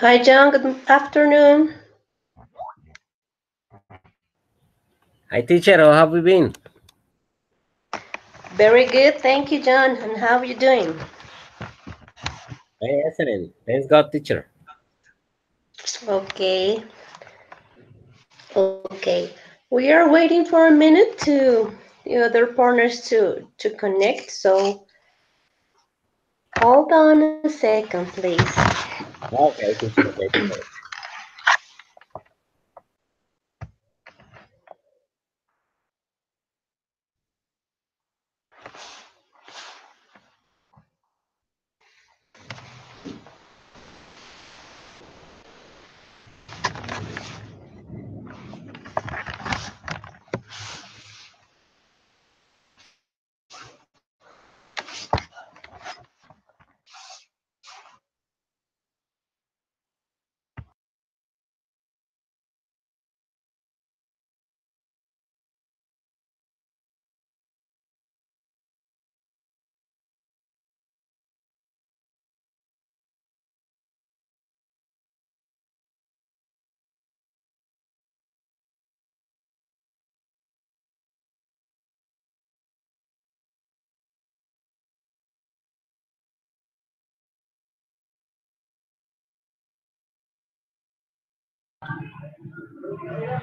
Hi, John. Good afternoon. Hi, teacher. How have you been? Very good. Thank you, John. And how are you doing? Hey, excellent. Thanks God, teacher. Okay. Okay. We are waiting for a minute to the other partners to connect. So hold on a second, please. Okay, teacher. Okay, teacher.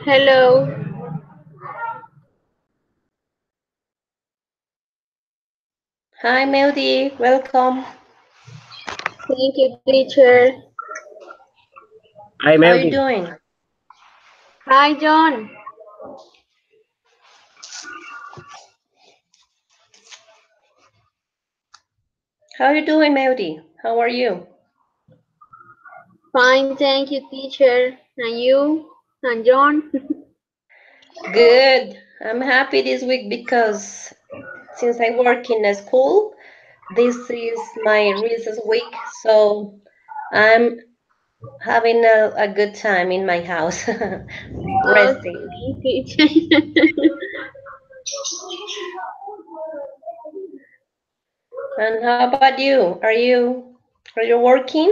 Hello. Hi, Melody. Welcome. Thank you, teacher. Hi, How are you Melody. doing? Hi, John. How are you doing, Melody? How are you? Fine, thank you, teacher. And you? And John? Good. I'm happy this week because since I work in a school, this is my recess week. So I'm having a good time in my house, resting. Okay, teacher. And how about you? Are you working?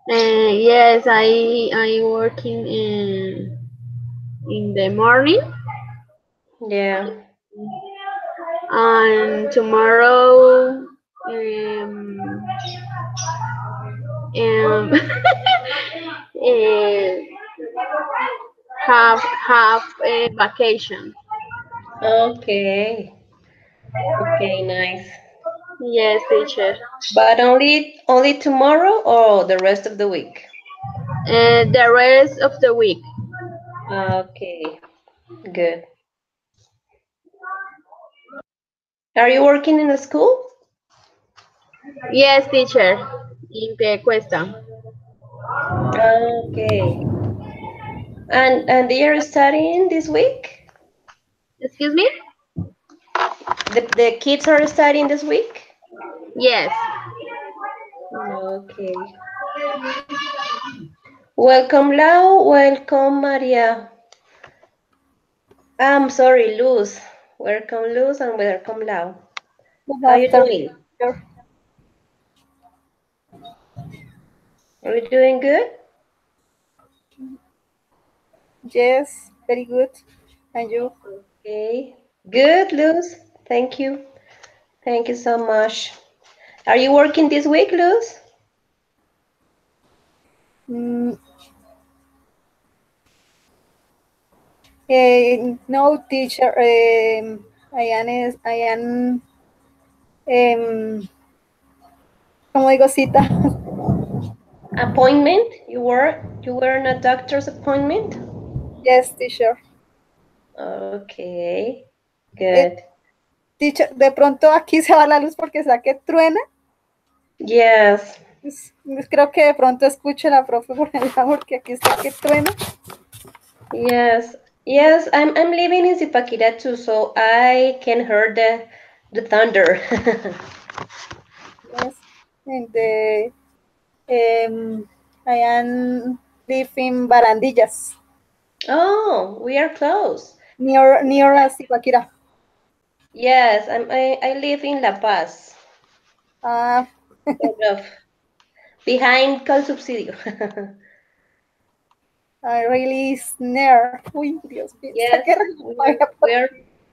Yes, I working in the morning, Yeah. and tomorrow um, eh, have a vacation. Okay. Okay, nice. Yes, teacher. But only tomorrow or the rest of the week? The rest of the week. Okay, good. Are you working in a school? Yes, teacher. In Piecuesta. Okay. And they are studying this week? Excuse me? The kids are studying this week? Yes. Okay. Welcome, Lau. Welcome, Maria. I'm sorry, Luz. Welcome, Luz, and welcome, Lau. Good How you afternoon. doing? Are you doing good? Yes, very good. And you? Okay. Good, Luz. Thank you. Thank you so much. Are you working this week, Luz? Mm, no, teacher. I am, ¿cómo digo cita? Appointment? You were in a doctor's appointment? Yes, teacher. Okay. Eh, Good. Teacher, de pronto aquí se va la luz porque está que truena. Yes. Creo que de pronto escuche la profe por allá porque aquí está que truena. Yes. Yes, I'm living in Zipaquirá too, so I can hear the thunder. Yes. And I am living Barandillas, Oh, we are close. near Zipaquirá. Yes, I live in La Paz. Ah, Sort of. Behind call subsidio. I really snare. Uy, Dios mío, esta Yes, guerra no we're vaya por we're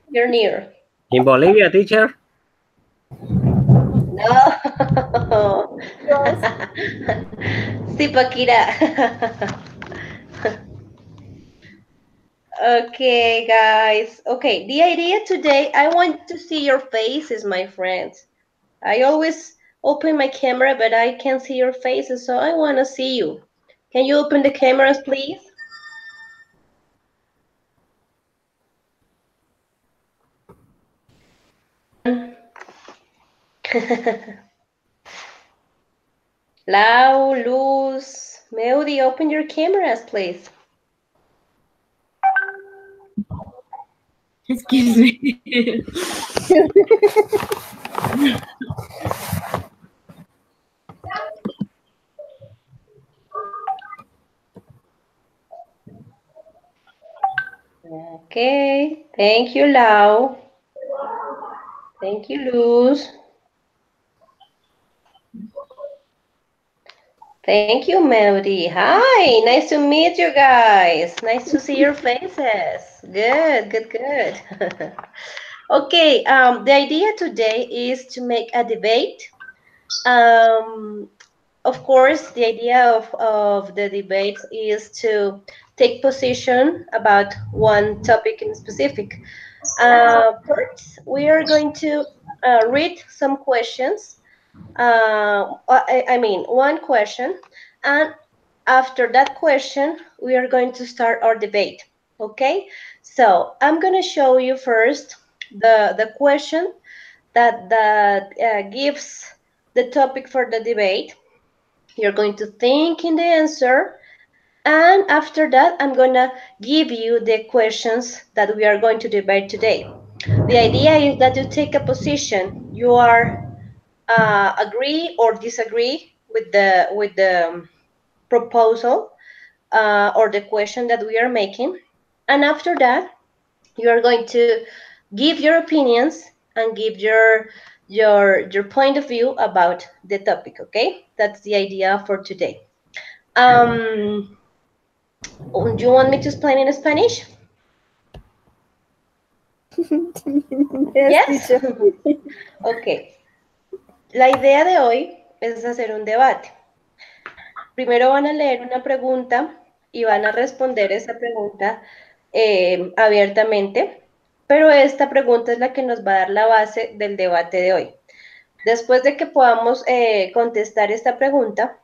we're near. In Bolivia, teacher? No. Dios. Sí, Paquira. Okay, guys. Okay, the idea today, I want to see your faces, my friends. I always open my camera, but I can't see your faces, so I want to see you. Can you open the cameras, please? Lau, Luz, Melody, open your cameras, please. Excuse me. Okay, thank you, Lau. Thank you, Luz. Thank you, Melody. Hi, nice to meet you guys. Nice to see your faces. Good, good, good. Okay, the idea today is to make a debate. Um, of course, the idea of the debate is to take position about one topic in specific. First, we are going to read some questions. I mean, one question, and after that question, we are going to start our debate. Okay, so I'm going to show you first the question that gives the topic for the debate. You're going to think in the answer, and after that, I'm going to give you the questions that we are going to debate today. The idea is that you take a position. You are agree or disagree with the proposal or the question that we are making, and after that, you are going to give your opinions and give your point of view about the topic. Okay, that's the idea for today. Do you want me to explain in Spanish? Yes, Yes. teacher. Okay. La idea de hoy es hacer un debate. Primero van a leer una pregunta y van a responder esa pregunta abiertamente, pero esta pregunta es la que nos va a dar la base del debate de hoy. Después de que podamos contestar esta pregunta,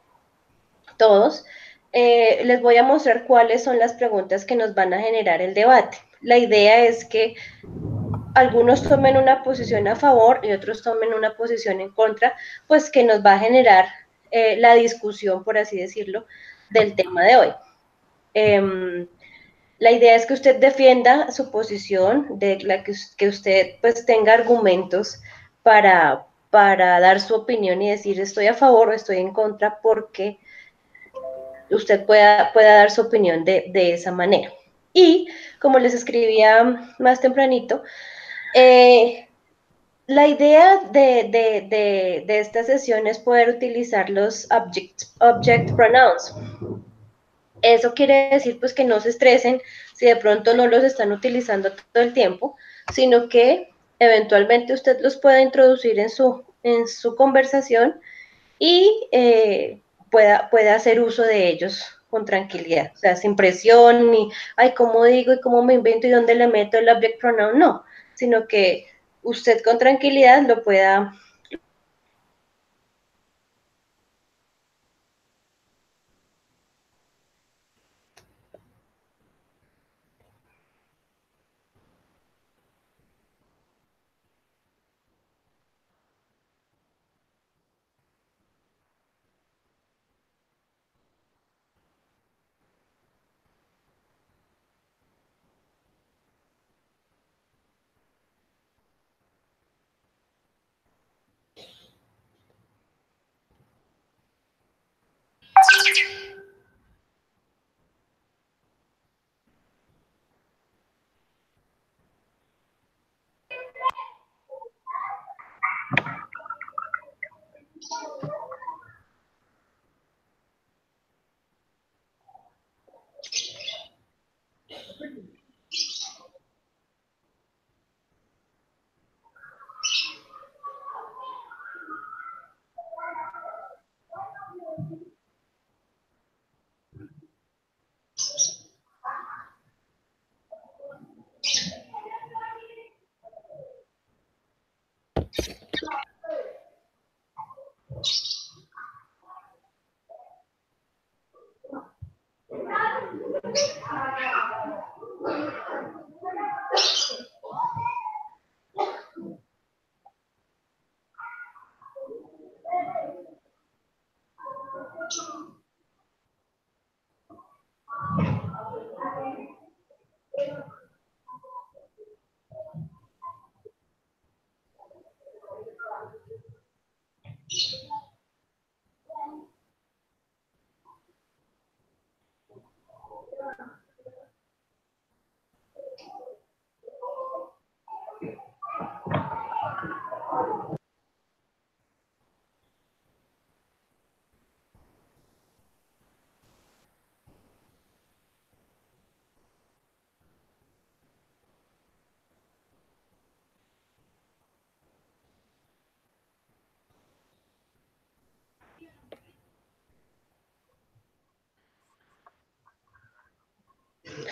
todos, les voy a mostrar cuáles son las preguntas que nos van a generar el debate. La idea es que algunos tomen una posición a favor y otros tomen una posición en contra, pues que nos va a generar la discusión, por así decirlo, del tema de hoy. La idea es que usted defienda su posición, de la que usted pues tenga argumentos para dar su opinión y decir estoy a favor o estoy en contra, porque usted pueda dar su opinión de esa manera. Y como les escribía más tempranito, la idea de esta sesión es poder utilizar los object pronouns. Eso quiere decir pues que no se estresen si de pronto no los están utilizando todo el tiempo, sino que eventualmente usted los pueda introducir en su conversación y pueda hacer uso de ellos con tranquilidad, o sea, sin presión, ni, ay, ¿cómo digo y cómo me invento y dónde le meto el object pronoun? No, sino que usted con tranquilidad lo pueda.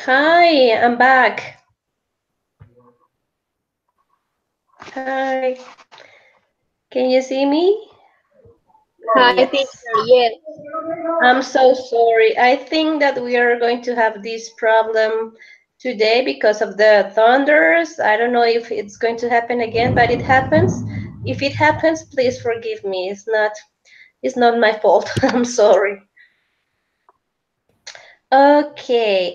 Hi, I'm back. Hi. Can you see me? Hi, Yes. teacher. Yes. I'm so sorry. I think that we are going to have this problem today because of the thunders. I don't know if it's going to happen again, but it happens. If it happens, please forgive me. It's not my fault. I'm sorry. Okay,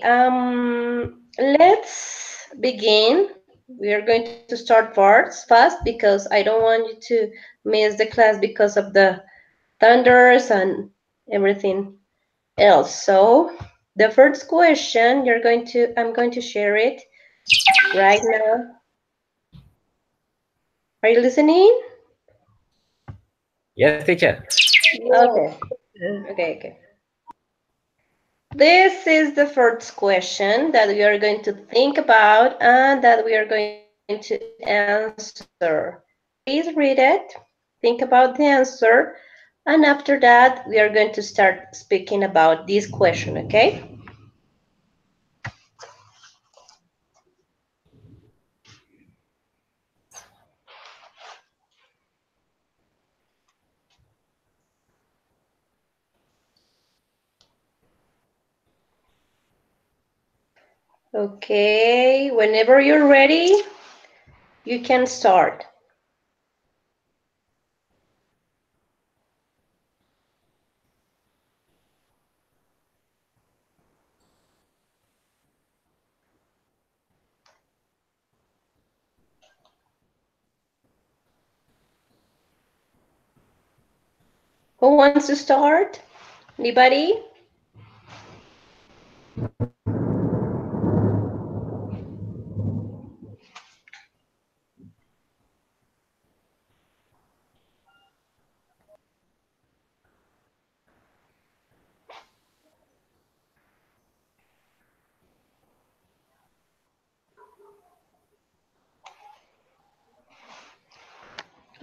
let's begin. We are going to start fast because I don't want you to miss the class because of the thunders and everything else. So the first question I'm going to share it right now. Are you listening? Yes, teacher. Okay, okay. This is the first question that we are going to think about and that we are going to answer. Please read it, think about the answer, and after that, we are going to start speaking about this question, okay? Okay, whenever you're ready, you can start. Who wants to start? Anybody?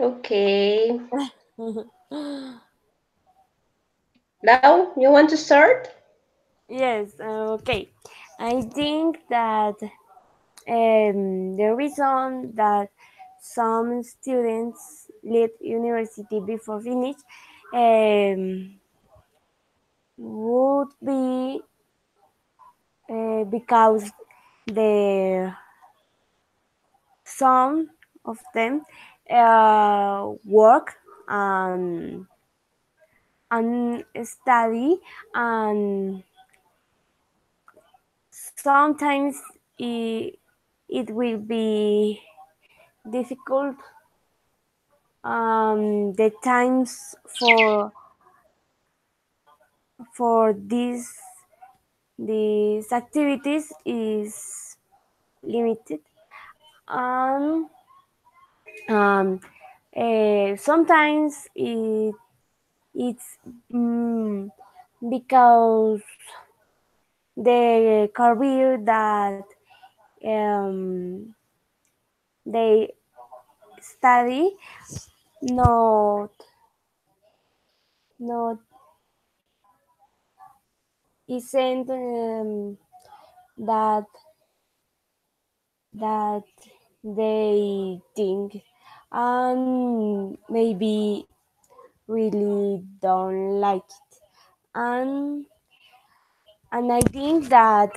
Okay. Lau, you want to start? Yes, okay. I think that the reason that some students leave university before finish would be because the some of them work and study, and sometimes it will be difficult the times for these activities is limited, and um, sometimes it's because the career that um, they study not not isn't that that they think and maybe really don't like it. And I think that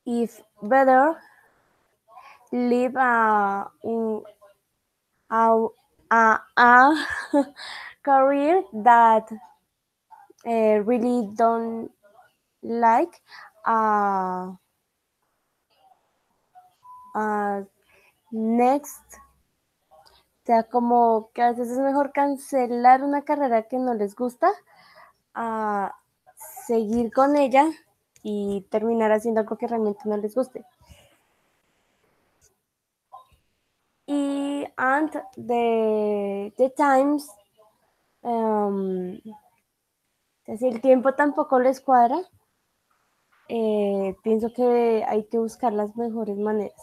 if better live a, a career that really don't like, uh, next. O sea, como que a veces es mejor cancelar una carrera que no les gusta a seguir con ella y terminar haciendo algo que realmente no les guste. Y and the times, si el tiempo tampoco les cuadra, pienso que hay que buscar las mejores maneras.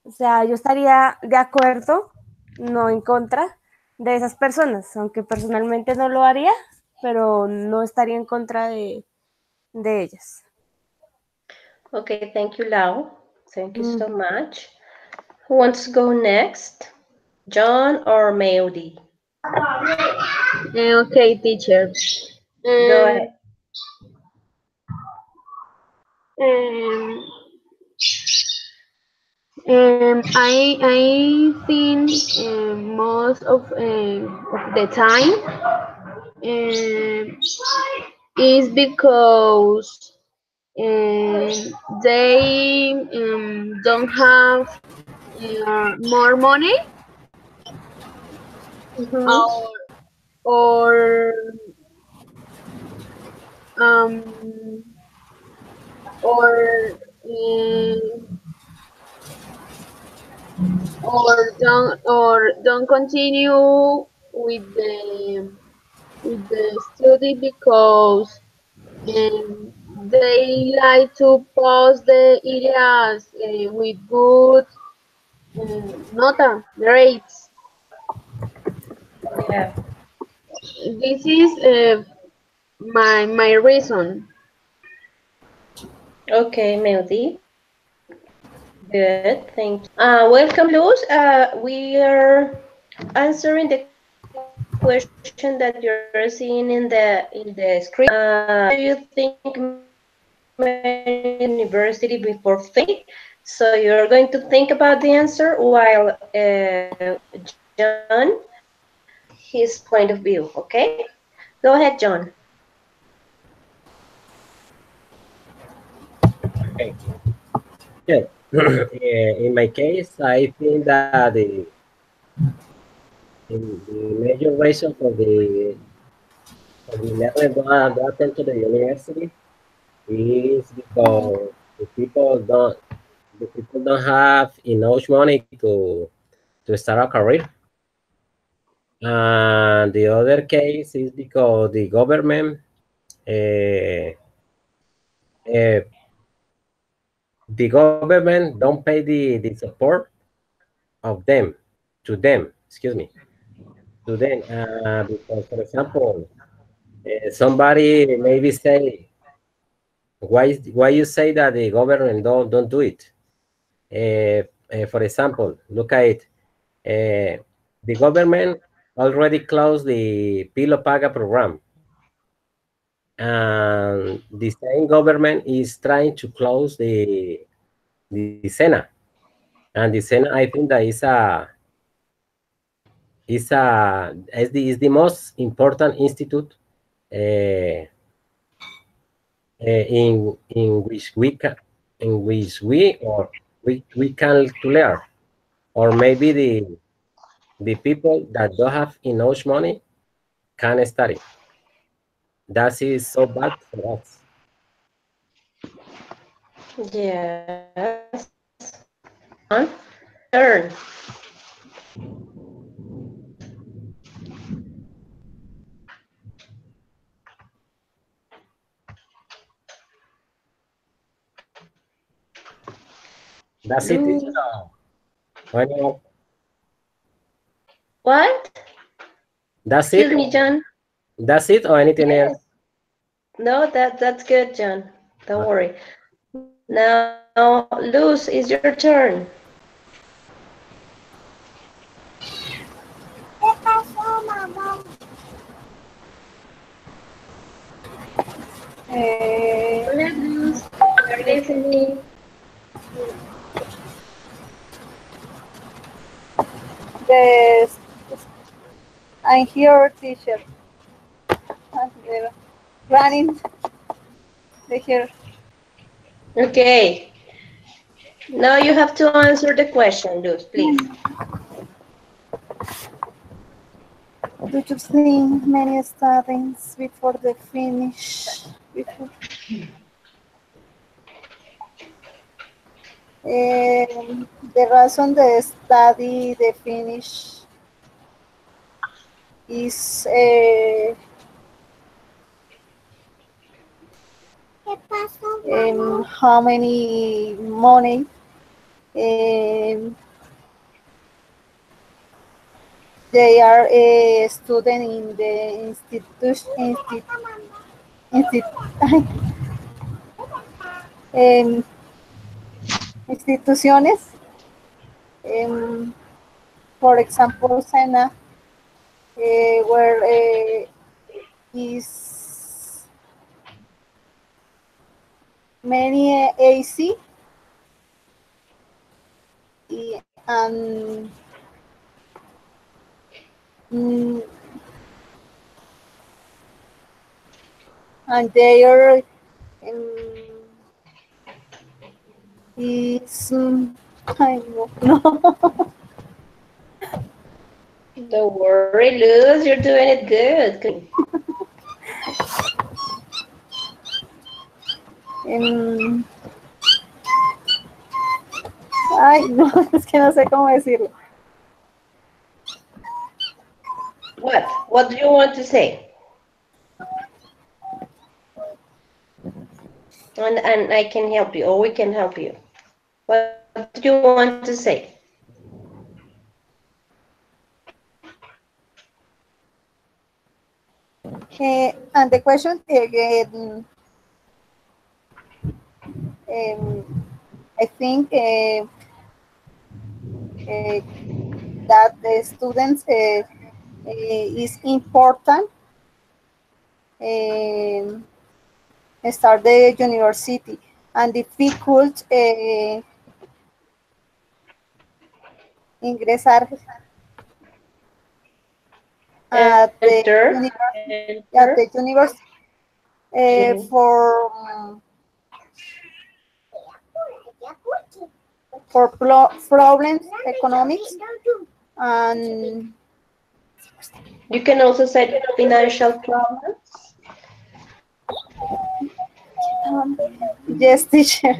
O sea, yo estaría de acuerdo, no en contra de esas personas, aunque personalmente no lo haría, pero no estaría en contra de ellas. Okay, thank you, Lau. Thank you so much. Who wants to go next? John or Melody? Okay, teacher. Go ahead. Um, I think most of the time is because they don't have more money, Mm-hmm. or or um or um, or don't continue with the study because they like to post the areas with good nota grades. Yeah. This is my reason. Okay, Melody. Good. Thank you. Welcome, Luz. We are answering the question that you're seeing in the screen. Do you think many university before think? So you're going to think about the answer while John his point of view. Okay, go ahead, John. Okay. Yeah. In my case, I think that the major reason for the learner don't attend to the university is because the people don't have enough money to start a career. And the other case is because the government uh, uh, don't pay the support of them to them, excuse me, to them. Because, for example, somebody maybe say, why you say that the government don't do it? For example, look at it. The government already closed the Pilo Paga program, and the same government is trying to close the Sena, and the Sena, I think that is the most important institute uh, in which we can to learn, or maybe the people that don't have enough money can study. That is so bad for us. Yes. John, turn. That's it, teacher. Luz. Or anyone- What? That's it. Excuse me, John. That's it, or anything else? Yes. No, that's good, John. Don't Okay. worry. Now, Luz, it's your turn. Eh, Go ahead, Luz. We're listening. the I'm here, teacher. They're running. They here. Okay. Now you have to answer the question, Luz, please. Do you think many studies before the finish? Before, the reason the study the finish is how many money um, they are a student in the em, instituciones. Um, for example, Sena, where is many AC and mm, and there is I no. Don't worry, Luz, you're doing it good. um, ay no, es que no sé cómo decirlo. What? What do you want to say? And I can help you, or we can help you. What do you want to say? And the question again, I think uh, that the students is important um, start the university and difficult ingresar Enter. at the university Mhm. for problems economics and You can also set financial problems. yes teacher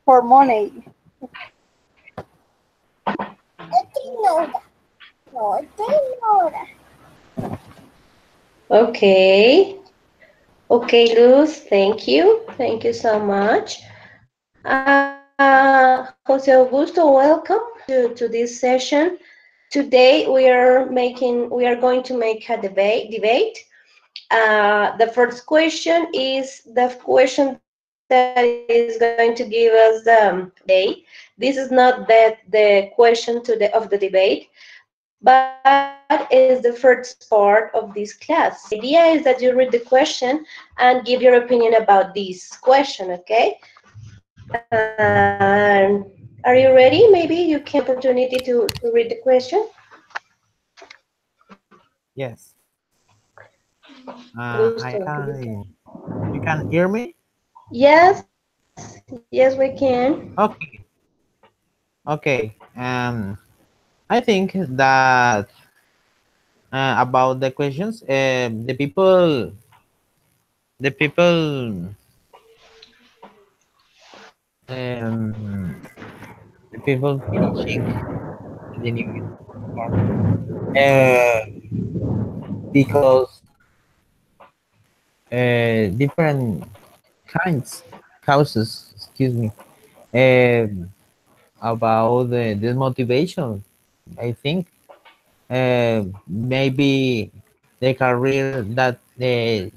for money. Okay. Okay, Luz, thank you. Thank you so much. Jose Augusto, welcome to this session. Today we are going to make a debate. The first question is the question that is going to give us day. This is not the question of the debate, but is the first part of this class. So the idea is that you read the question and give your opinion about this question, okay? Are you ready? Maybe you can take the opportunity to read the question. Yes. Gusto. You can hear me? Yes, yes, we can. Okay. Okay. I think that about the questions, the people, um, the people finishing the new uniform, uh, because different kinds causes, excuse me, about this motivation. I think maybe the career that they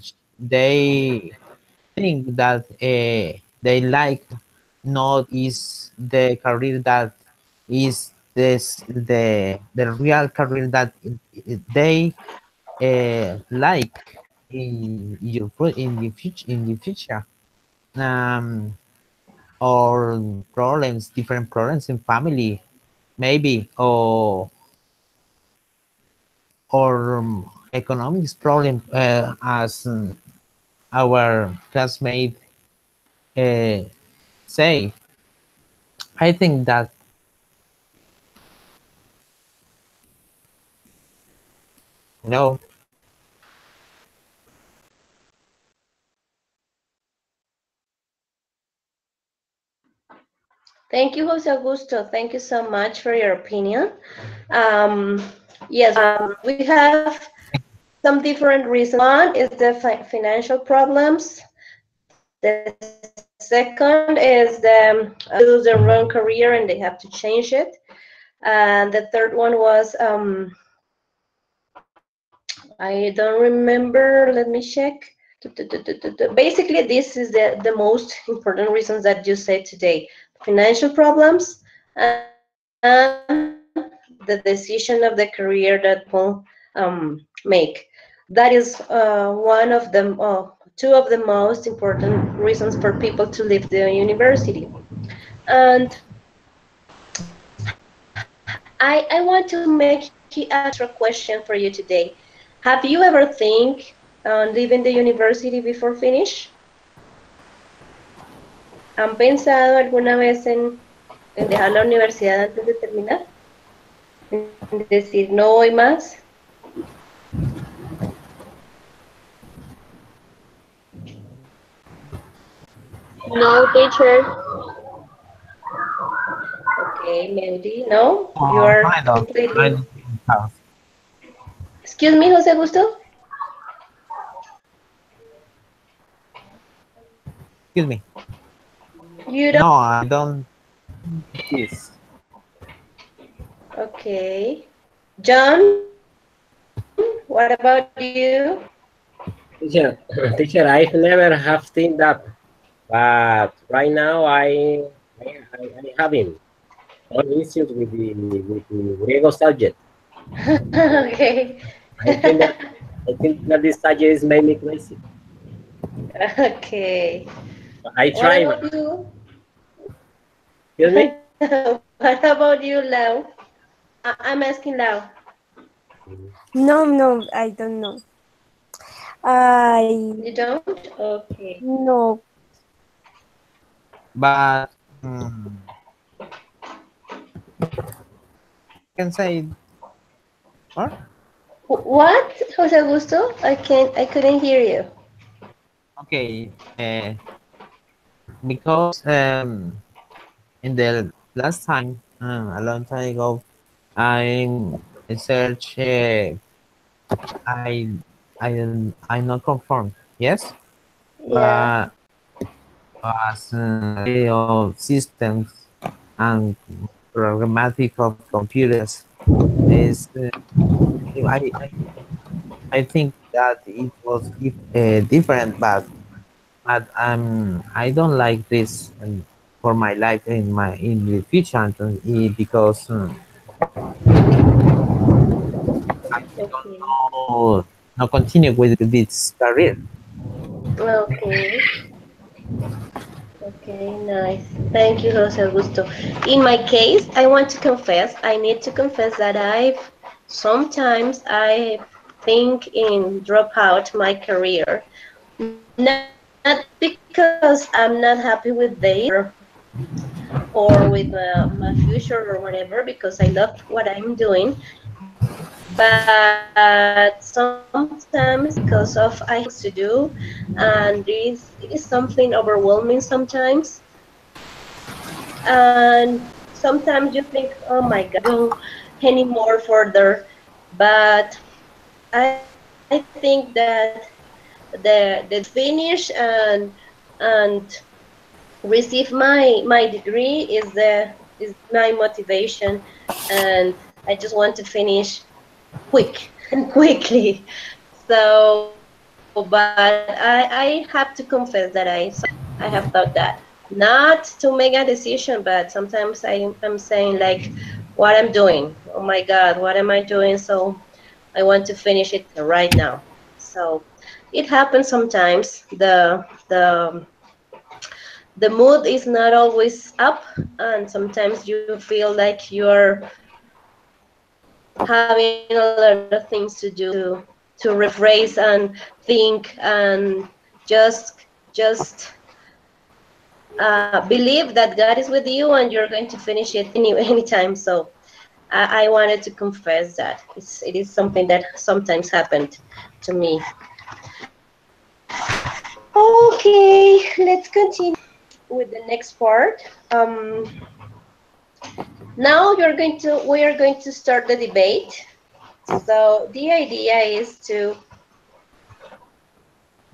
think that they like not is the career that is the real career that they like in the future, um, or problems, different problems in family, maybe, or economics problem, as our classmate uh, say. I think that no. Thank you, Jose Augusto. Thank you so much for your opinion. Yes, we have some different reasons. One is the financial problems. The second is choose the wrong career and they have to change it. And the third one was I don't remember. Let me check. Basically, this is the most important reasons that you said today: financial problems and the decision of the career that will make. That is one of the two of the most important reasons for people to leave the university. And I want to make you ask you an extra question for you today. Have you ever think on leaving the university before finish? ¿Han pensado alguna vez en dejar la universidad antes de terminar? En decir, no voy más. No, teacher. Okay, maybe. No? You Oh, are I completely... don't think so. Excuse me, Jose Gusto? Excuse me. You don't... No, I don't. This. Okay. John, what about you? Teacher, teacher, I've never have seen that, but right now I having some issues with the Griego subject. Okay. I think that I think that this subject is made me crazy. Okay. I What try. about you? Excuse me. What about you, Lau? I'm asking Lau. No, no, I don't know. I You don't? Okay. no. But can say what? What, Jose Augusto? I couldn't hear you. Okay, because in the last time, a long time ago, I search. I I not confirm. Yes, Yeah. but as radio systems and programmatic of computers is I I think that it was different, but I don't like this for my life in the future because I don't Okay. know not continue with this career. Okay. Okay, nice. Thank you, Jose Augusto. In my case, I want to confess, I need to confess that sometimes I think in drop out my career, not because I'm not happy with this or with my future or whatever, because I love what I'm doing, but sometimes because of I have so many things to do, and it is something overwhelming sometimes. And sometimes you think, oh my God, I can't go any more further. But I think that the finish and receive my degree is my motivation, and I just want to finish quick and quickly. So but I have to confess that I have thought that not to make a decision, but sometimes I'm saying like, what I'm doing. Oh my God, what am I doing? So I want to finish it right now. So it happens sometimes. The mood is not always up, and sometimes you feel like you're having a lot of things to do to rephrase and think and just believe that God is with you and you're going to finish it anytime. So I wanted to confess that it is something that sometimes happened to me. Okay, let's continue with the next part. Now we are going to start the debate. So the idea is to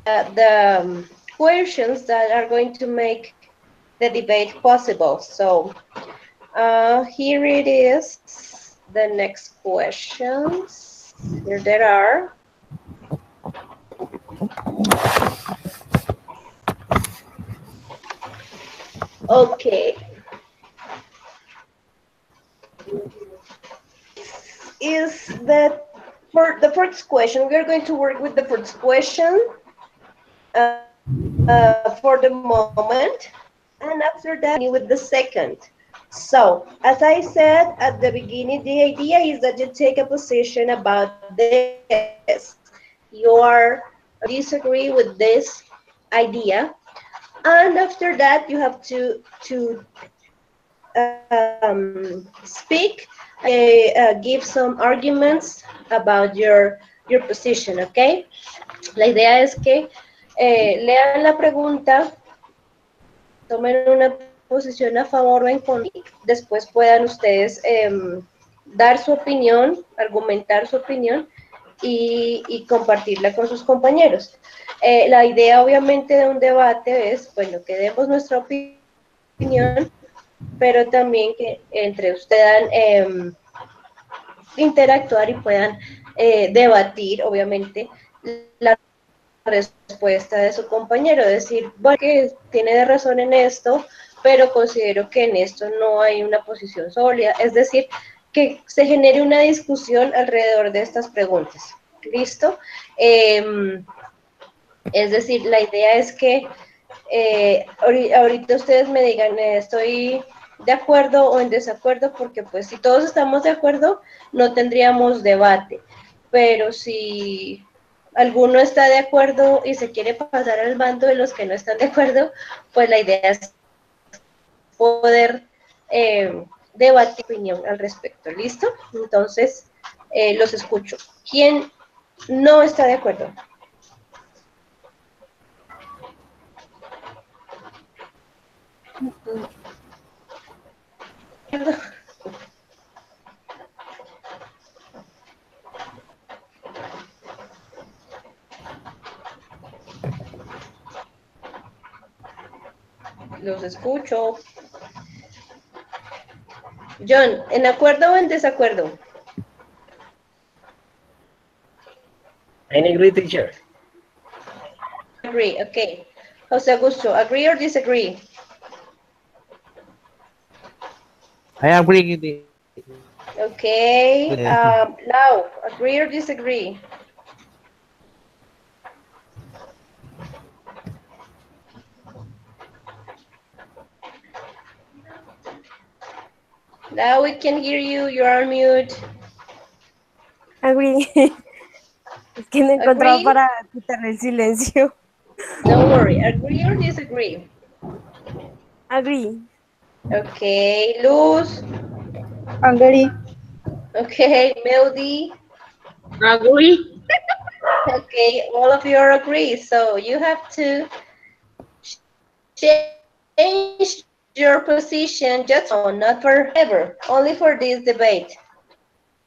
the questions that are going to make the debate possible. So here it is, the next questions. Here there are. Okay. Is that for the first question? We are going to work with the first question for the moment, and after that, continue with the second. So, as I said at the beginning, the idea is that you take a position about this. Disagree with this idea, and after that, you have to speak and give some arguments about your position. Okay. La idea es que lean la pregunta, tomen una posición a favor o en contra y después puedan ustedes dar su opinión, argumentar su opinión y compartirla con sus compañeros. La idea obviamente de un debate es, bueno, que demos nuestra opinión, pero también que entre ustedes puedan interactuar y puedan debatir, obviamente, la respuesta de su compañero, decir, bueno, que tiene de razón en esto, pero considero que en esto no hay una posición sólida, es decir, que se genere una discusión alrededor de estas preguntas. ¿Listo? Es decir, la idea es que ahorita ustedes me digan, estoy de acuerdo o en desacuerdo, porque pues si todos estamos de acuerdo, no tendríamos debate. Pero si alguno está de acuerdo y se quiere pasar al bando de los que no están de acuerdo, pues la idea es poder debatir opinión al respecto. ¿Listo? Entonces, los escucho. ¿Quién no está de acuerdo? Los escucho. John, ¿en acuerdo o en desacuerdo? I agree, teacher. Agree, okay. Jose Augusto, agree or disagree? I agree with it. Okay. Lau, agree or disagree? Lau, we can hear you. You are on mute. Agree. Es que no encontraba Agree? para quitarle el silencio. Don't worry. Agree or disagree? Agree. Okay. Luz. Hungary. Okay. Melody. Agree. Okay. All of you are agree. So you have to change your position just now, not forever. Only for this debate.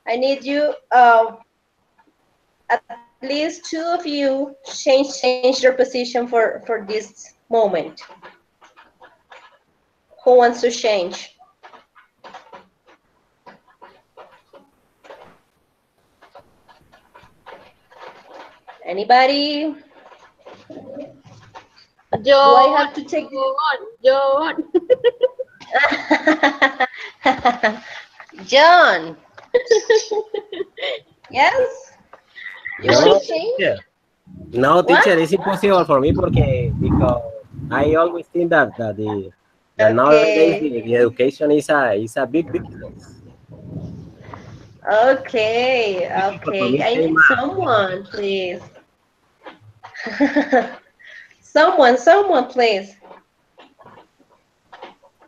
I need you, at least two of you, change your position for this moment. Who wants to change? Anybody? Do I John, have to take John. John? Yes? You want No, to change? teacher. No, What? teacher, it's impossible for me because I always think that nowadays Okay. the education is a big business. Okay. It's difficult for Okay. me I say need math. someone, please. Someone, please.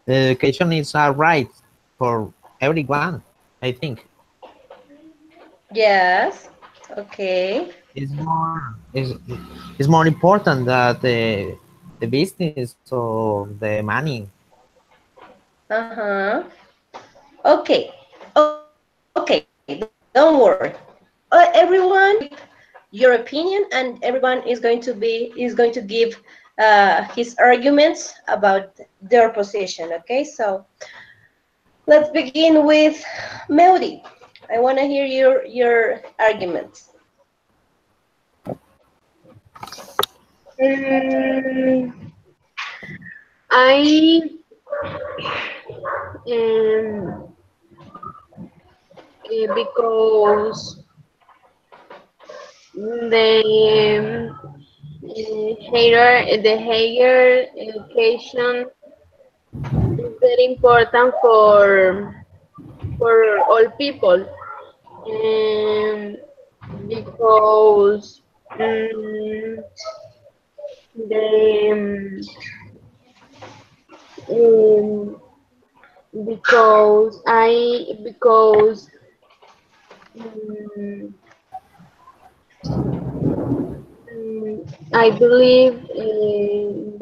Education is a right for everyone, I think. Yes. Okay. It's more it's more important that the business or the money. Uh-huh. Okay. Okay. Don't worry. Everyone your opinion, and everyone is going to give his arguments about their position. Okay, so let's begin with Melody. I want to hear your arguments. Mm, I um, because the higher education is very important for all people, um, because the um, because um, I believe is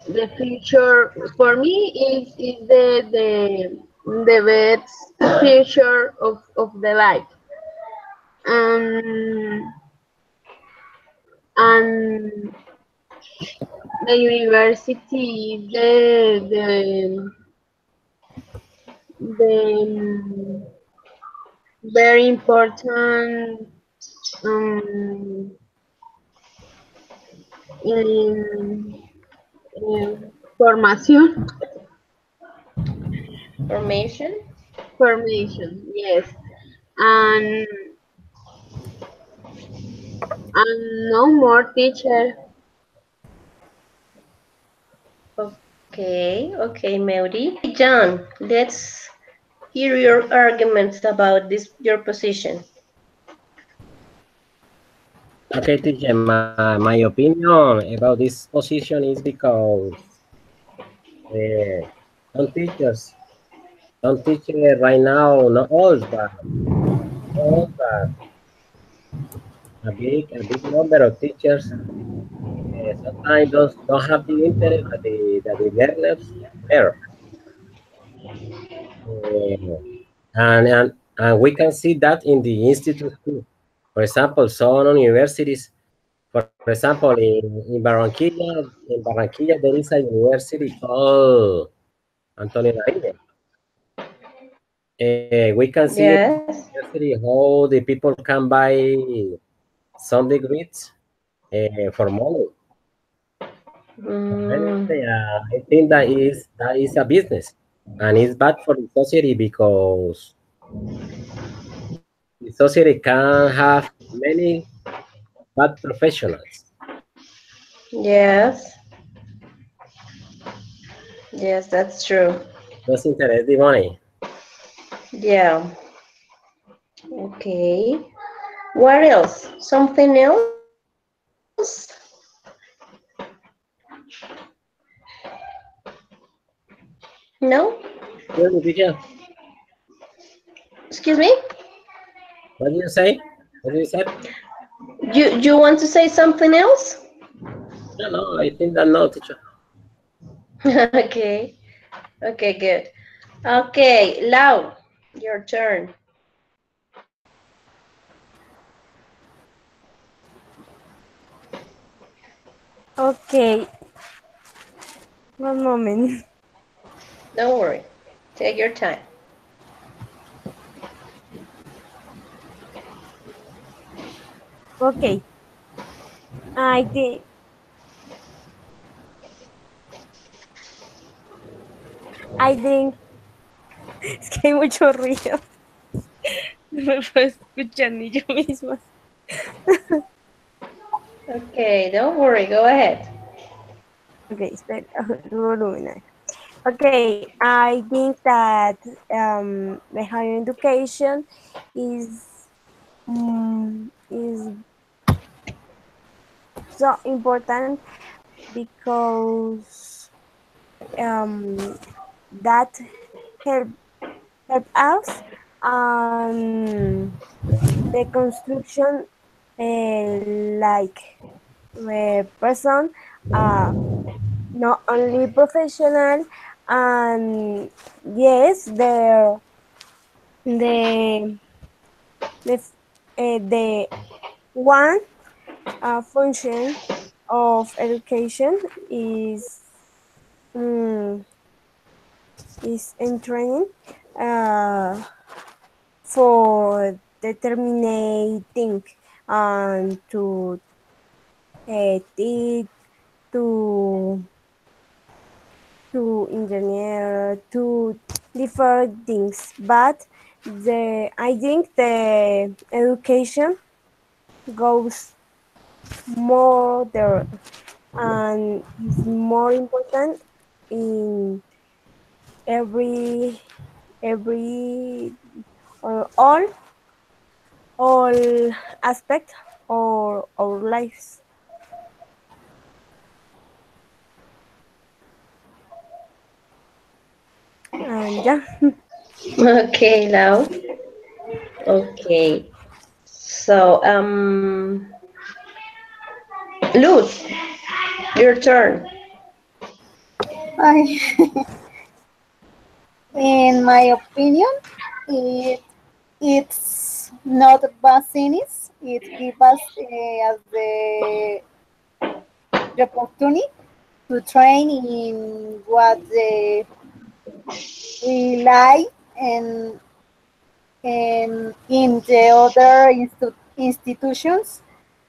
the future for me is the best future of the life. um, and the university the very important um, in, formation Formation. formation, yes, and no more teacher. Okay, Melody. John, let's hear your arguments about this your position. Okay, teacher, my opinion about this position is because uh, some teachers, some teachers right now, not all, but a big number of teachers sometimes don't have the interest that the learners learn. Uh, and we can see that in the institute too. For example, some universities, for example, in Barranquilla there is a university called Antonio Nariño. We can see in the Yes. university how the people can buy some degrees for money. Mm, Honestly, I think that is a business, and it's bad for the society because the society can have many bad professionals. yes. Yes, that's true. Those interest the money. Yeah. Okay. What else? Something else? No? Excuse me, teacher. Excuse me? What did you say? What did you say? You want to say something else? No, no, I think that no, teacher. Okay. Okay, good. Okay, Lau, your turn. Okay, one moment. Don't worry. Take your time. Okay, I think I think es que hay mucho ruido. No me puedo escuchar ni yo misma. Okay, don't worry. Go ahead. Okay, espera, el volumen. Okay, I think that the higher education is is so important because that help help us the construction like person not only professional and yes the the the one function of education um, is in training for determining and to teach to engineer to different things, but the I think the education goes more there and is more important in every all aspect of our lives. And yeah. Okay, now. Okay. So, Luz, your turn. I, in my opinion, it it's not vaccines. It gives us as the opportunity to train in what we like and in the other institutions.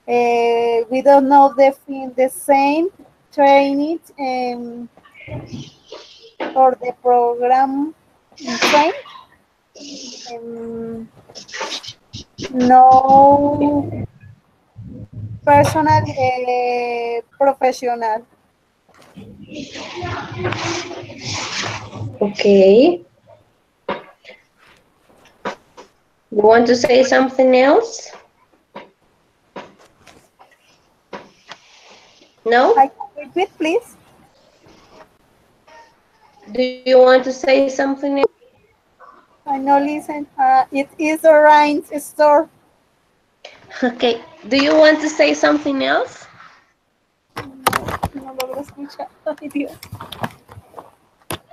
We don't know the same training or the program train. No personal professional. Okay. You want to say something else? I No? can repeat, please. Do you want to say something else? I know, listen. It is a Rhines store. Okay. Do you want to say something else? No, no logro escuchar. Ay, Dios.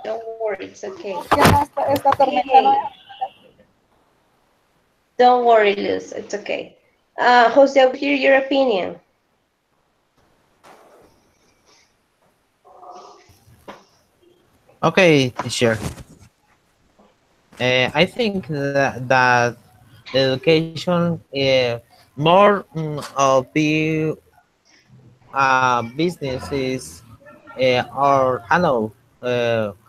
Don't worry, it's okay. Ya no, esta tormenta no Okay. deja. Don't worry, Luz. It's okay. Jose, I'll hear your opinion. Okay, teacher. I think that education more of the businesses or I know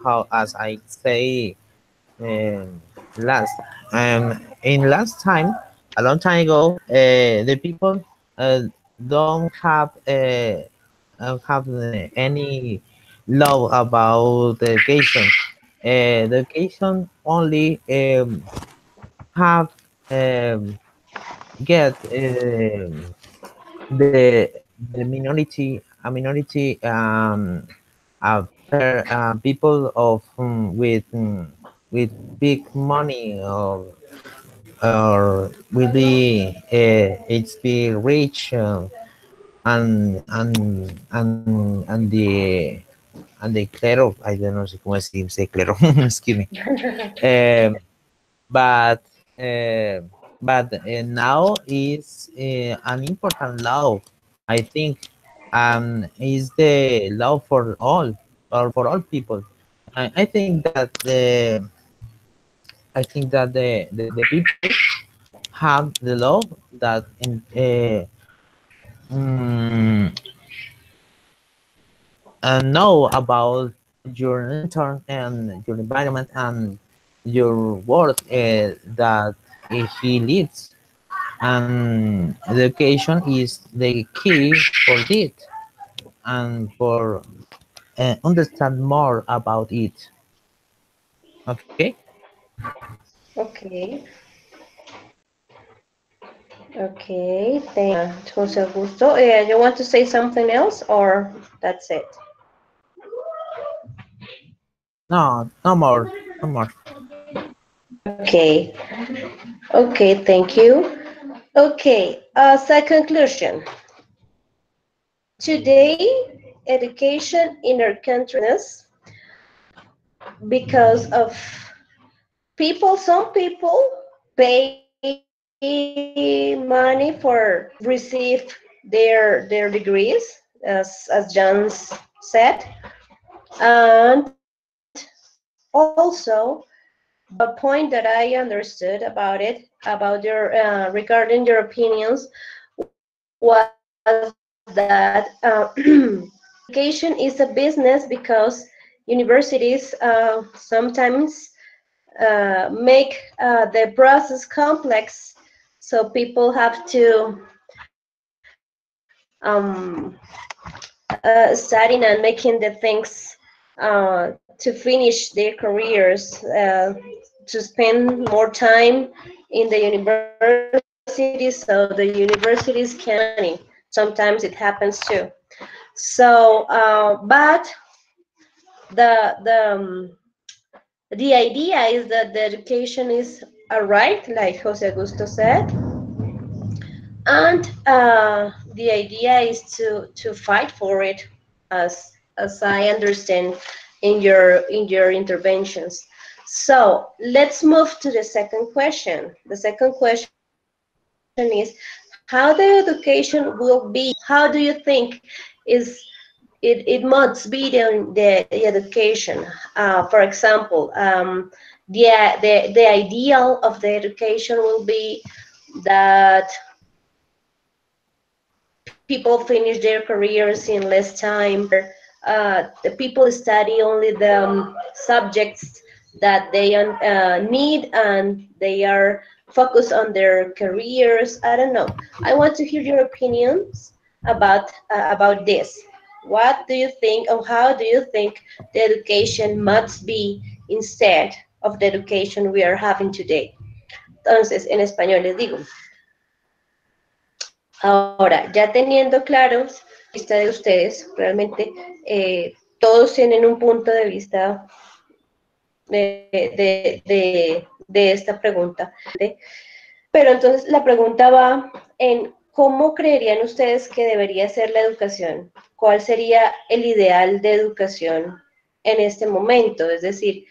how as I say last in last time a long time ago the people don't have any law about education. The education only have um, get the minority a minority people of with big money or will be it's be rich and the clero I don't know si cómo decirse clero excuse me um, but uh, but now is an important law I think is the law for all or for all people. I think that the people have the law that mm, know about your intern and your environment and your world that he lives. And education is the key for it and for understand more about it. Okay. Okay. Okay. Thank you, Jose Augusto. You want to say something else, or that's it? No, no more, no more. Okay. Okay. Thank you. Okay. So conclusion. Today, education in our country business because of some people pay money for receive their degrees, as John said, and also the point that I understood about it, about your regarding your opinions, was that education is a business because universities sometimes make the process complex, so people have to studying and making the things to finish their careers, to spend more time in the university, so the universities can make money. Sometimes it happens too. So, but the the idea is that the education is a right, like Jose Augusto said, and the idea is to fight for it, as I understand in your interventions. So let's move to the second question. The second question is how the education will be. How do you think is it must be the education? For example, the ideal of the education will be that people finish their careers in less time, the people study only the subjects that they need, and they are focused on their careers. I don't know. I want to hear your opinions about this. What do you think, or how do you think the education must be instead of the education we are having today? Entonces, en español les digo. Ahora, ya teniendo claros vista de ustedes, realmente todos tienen un punto de vista de esta pregunta. Pero entonces la pregunta va en cómo creerían ustedes que debería ser la educación, cuál sería el ideal de educación en este momento. Es decir,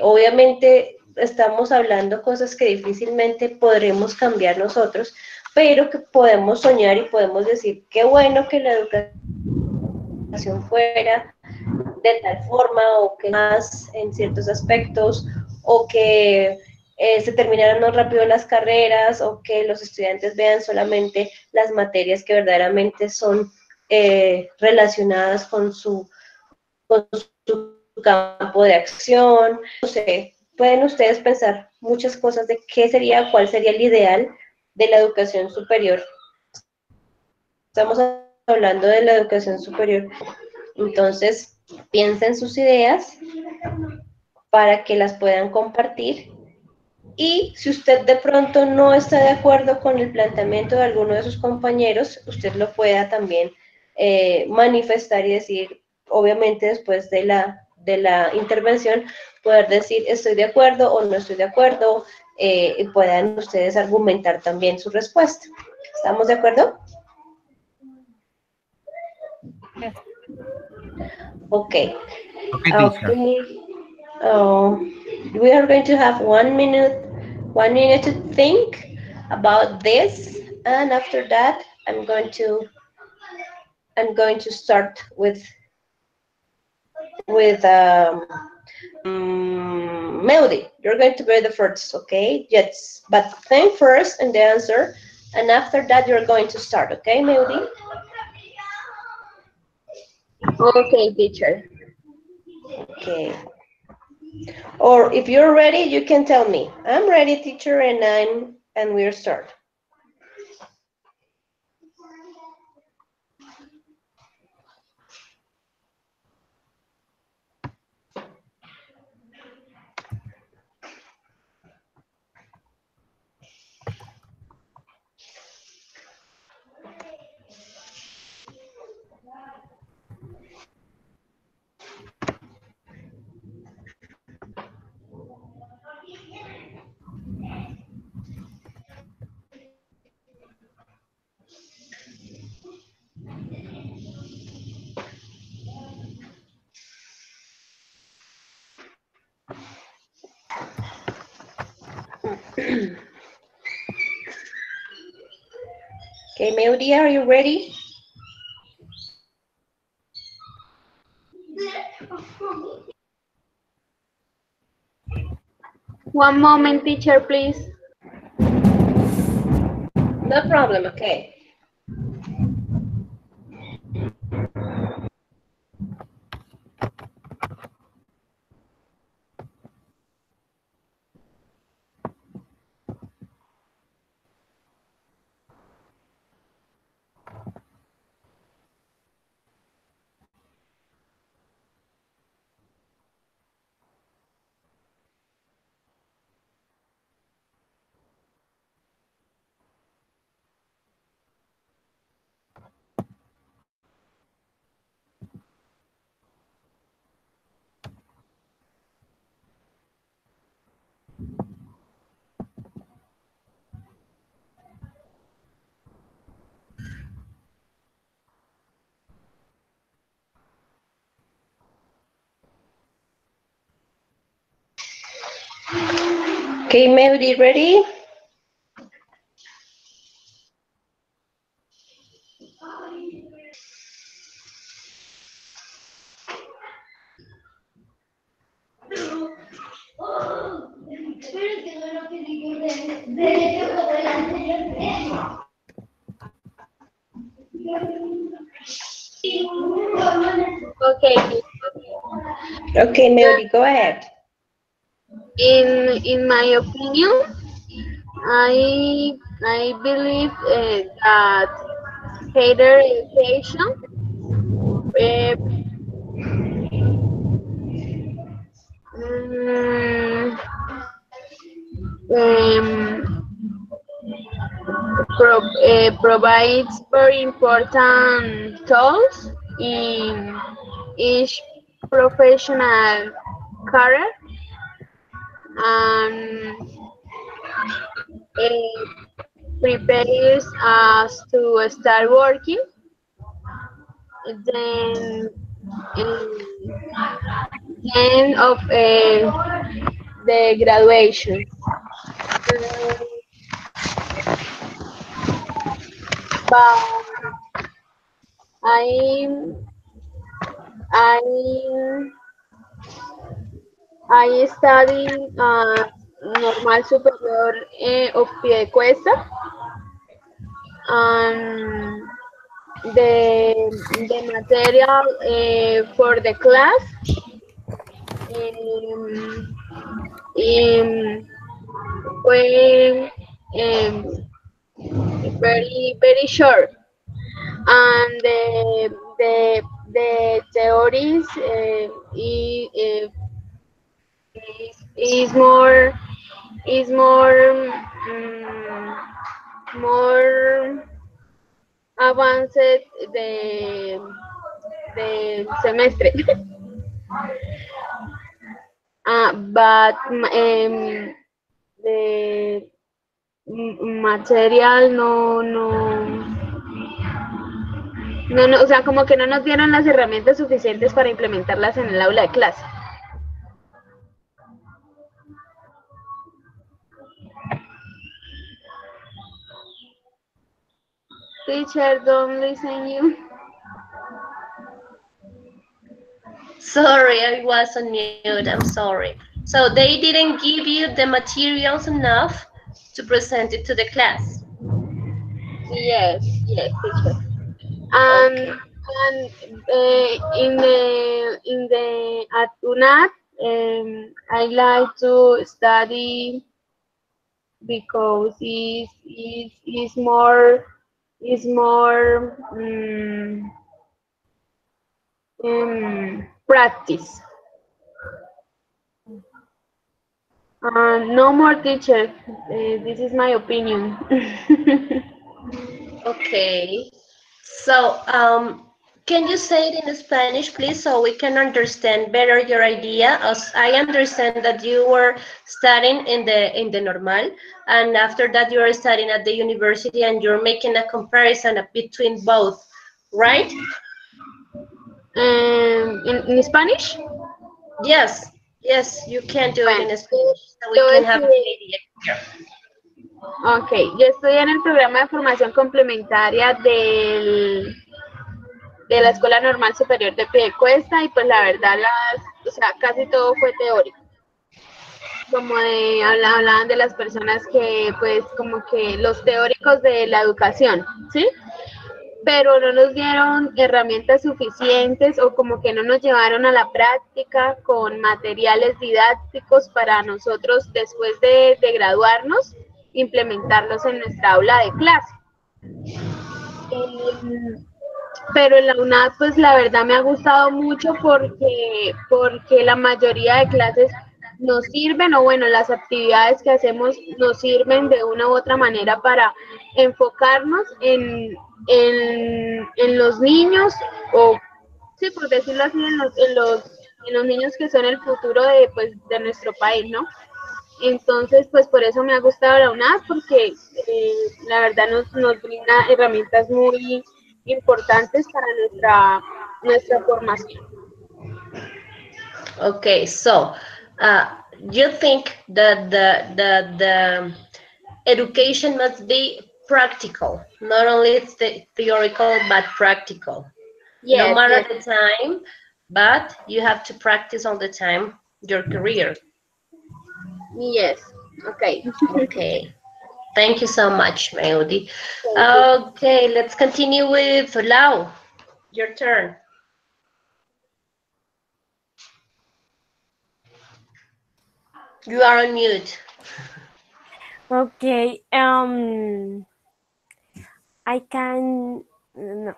obviamente estamos hablando cosas que difícilmente podremos cambiar nosotros, pero que podemos soñar y podemos decir, qué bueno que la educación fuera de tal forma, o que más en ciertos aspectos, o que se terminaran más rápido las carreras, o que los estudiantes vean solamente las materias que verdaderamente son relacionadas con su campo de acción. No sé, pueden ustedes pensar muchas cosas de qué sería, cuál sería el ideal de la educación superior. Estamos hablando de la educación superior. Entonces, piensen sus ideas para que las puedan compartir. Y si usted de pronto no está de acuerdo con el planteamiento de alguno de sus compañeros, usted lo pueda también manifestar y decir, obviamente después de la intervención, poder decir estoy de acuerdo o no estoy de acuerdo, y puedan ustedes argumentar también su respuesta. ¿Estamos de acuerdo? Yes. Okay. Okay, teacher. Okay. Uh, we are going to have 1 minute to think about this, and after that, I'm going to start with Melody. You're going to be the first, okay? Yes, but think first and the answer and after that you're going to start, okay, Melody? Okay, teacher. Okay. Or if you're ready, you can tell me. I'm ready, teacher, and we'll start. Okay, Melody, are you ready? One moment, teacher, please. No problem, okay. Okay, Melody, ready? Okay. Okay, Melody, go ahead. In my opinion, I believe that better education uh, mm, um, provides very important tools in each professional career and uh, prepares us to start working. Then, um, end of the graduation. Um, but I I I study normal superior of Piedecuesta and the material for the class um, um, fue very short and the theories is more is more more advanced the semestre. But the material no, o sea, como que no nos dieron las herramientas suficientes para implementarlas en el aula de clase. Teacher, don't listen you. Sorry, I was on mute. I'm sorry. So they didn't give you the materials enough to present it to the class. Yes, teacher. And Okay. in the at UNAT, I like to study because is more practice. No more teacher. This is my opinion. Okay. So, can you say it in Spanish, please, so we can understand better your idea? As I understand that you were studying in the normal, and after that you are studying at the university, and you're making a comparison between both, right? in Spanish? Yes, yes, you can do it Bueno, in Spanish, so we yo can have an estudié, idea here. ok, yo estudié en el programa de formación complementaria de la Escuela Normal Superior de Piedecuesta y pues la verdad o sea, casi todo fue teórico. Como hablaban de las personas que pues como que los teóricos de la educación, ¿sí? Pero no nos dieron herramientas suficientes o como que no nos llevaron a la práctica con materiales didácticos para nosotros después de graduarnos implementarlos en nuestra aula de clase. Em, pero en la UNAD pues la verdad me ha gustado mucho porque la mayoría de clases nos sirven o bueno, las actividades que hacemos nos sirven de una u otra manera para enfocarnos en los niños o sí, por decirlo así, en los niños que son el futuro pues, de nuestro país, ¿no? Entonces, pues por eso me ha gustado la UNAS, porque la verdad nos brinda herramientas muy importantes para nuestra formación. Okay, so you think that the education must be practical, not only it's the theoretical but practical. No Yes, matter yes, the time, but you have to practice all the time your career. yes. Okay. Okay, thank you so much, Mayudi. Thank you. Okay, let's continue with Lau. Your turn. You are on mute. Okay. I can no.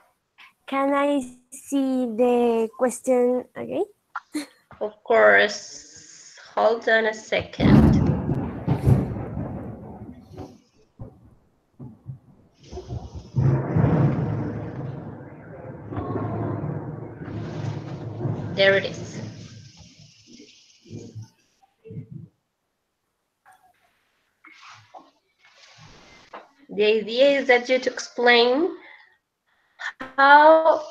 Can I see the question again? Of course. Hold on a second. There it is. The idea is that you to explain how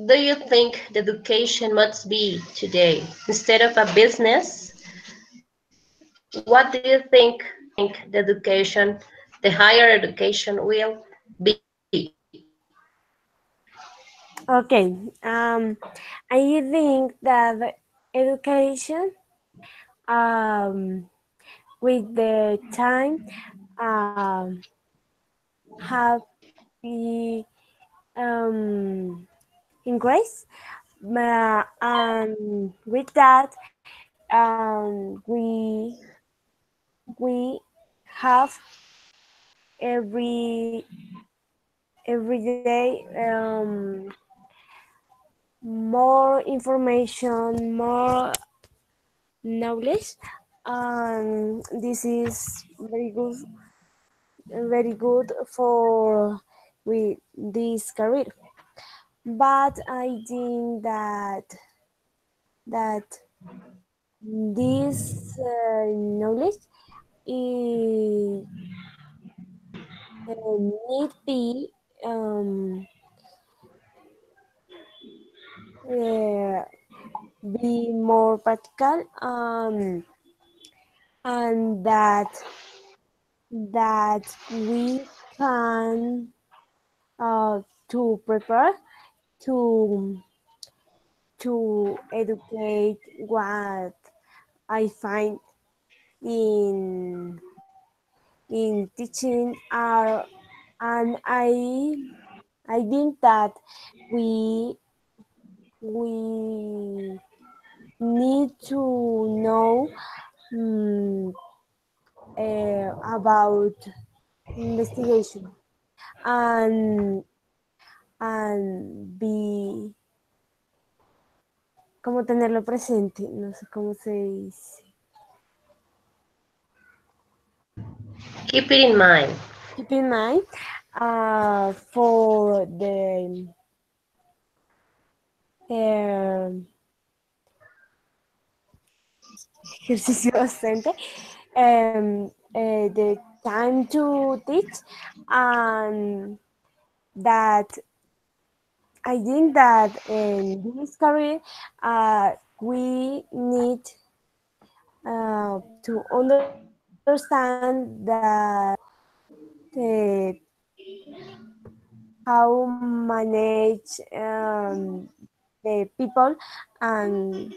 do you think the education must be today? Instead of a business, what do you think the education, the higher education will be? Okay. I think that education, um, with the time, have be increased, and with that, we have every every day more information, more knowledge, and this is very good for with this career. But I think that this knowledge is, need be uh, be more practical, and that we can to prepare to educate what I find in teaching and I think that we we need to know about investigation and be como tenerlo presente, no sé cómo se dice. Keep it in mind. Keep in mind for the um, ejercicio docente, the time to teach, and that I think that in this career we need to understand that how manage the people, and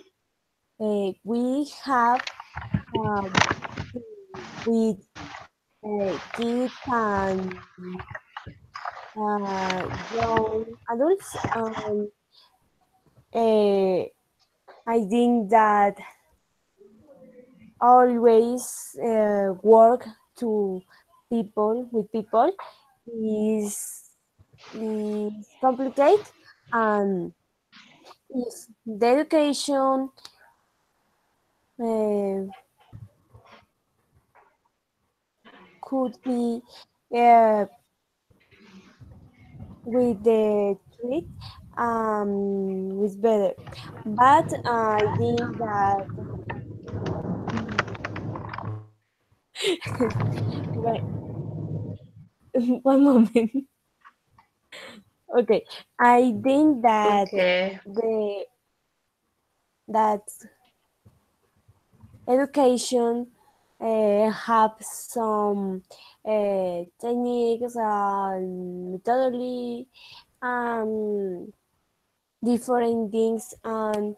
we have um, with kids and young adults. Uh, I think that always work to people with people is complicated, and if the education uh, could be uh, with the treat is better, but I think that wait, one moment. Okay, I think that Okay. the that education have some techniques and methodology and different things and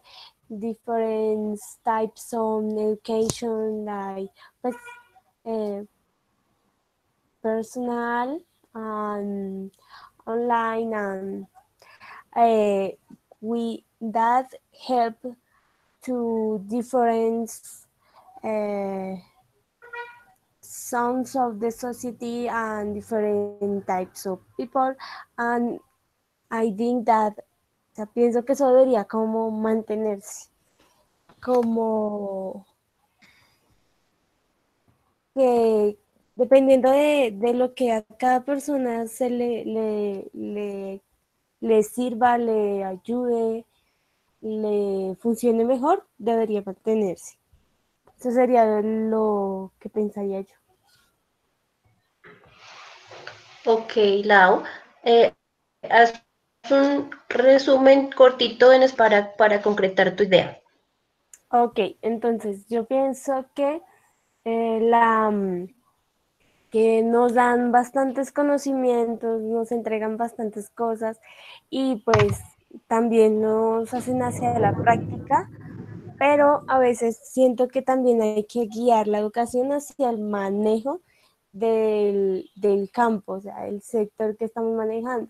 different types of education like uh, personal and online, and uh, we that help to different uh, sounds of the society and different types of people, and I think that, o sea, pienso que eso debería como mantenerse, como que dependiendo de lo que a cada persona se le sirva, le ayude, le funcione mejor, debería mantenerse. Eso sería lo que pensaría yo. Ok, Lau. Haz un resumen cortito para concretar tu idea. Ok, entonces yo pienso que la que nos dan bastantes conocimientos, nos entregan bastantes cosas y pues también nos hacen hacia la práctica, pero a veces siento que también hay que guiar la educación hacia el manejo del campo, o sea, el sector que estamos manejando,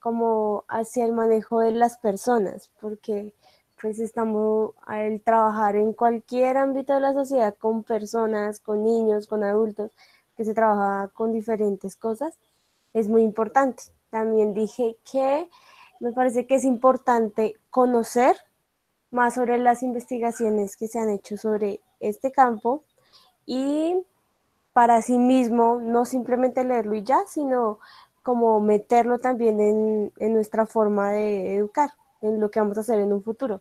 como hacia el manejo de las personas, porque pues estamos al trabajar en cualquier ámbito de la sociedad con personas, con niños, con adultos, que se trabaja con diferentes cosas, es muy importante. También dije que me parece que es importante conocer más sobre las investigaciones que se han hecho sobre este campo y para sí mismo no simplemente leerlo y ya, sino como meterlo también en nuestra forma de educar, en lo que vamos a hacer en un futuro,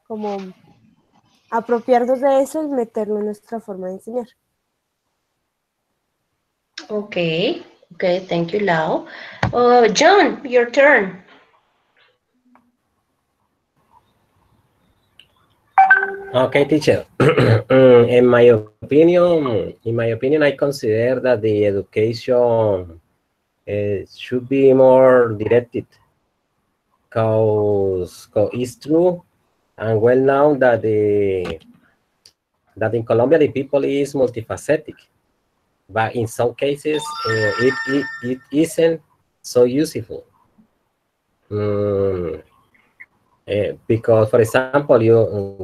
como apropiarnos de eso y meterlo en nuestra forma de enseñar. Okay, okay, thank you, Lau. John, your turn. Okay, teacher. In my opinion, I consider that the education should be more directed, cause it's true and well known that in Colombia the people is multifaceted. but in some cases it isn't so useful. Mm, because, for example,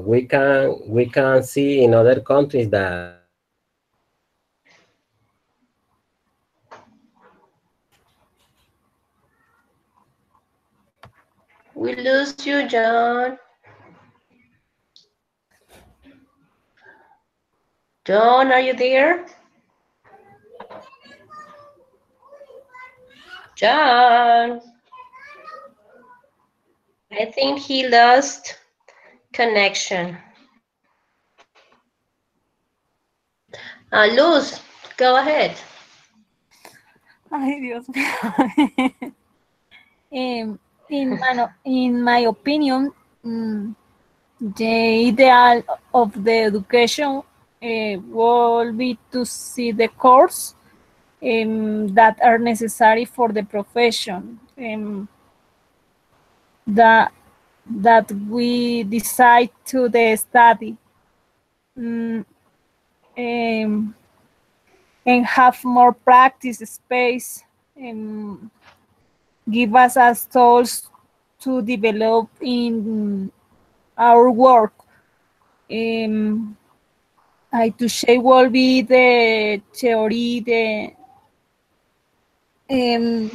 we can see in other countries that We lose you, John. John, are you there? John. I think he lost connection. Luz, go ahead. Ay, Dios mío. In my opinion, mm, the ideal of the education will be to see the course that are necessary for the profession that that we decide to the study, mm, um, and have more practice space, um, give us as tools to develop in our work. Um, I to shape will be the theory, um,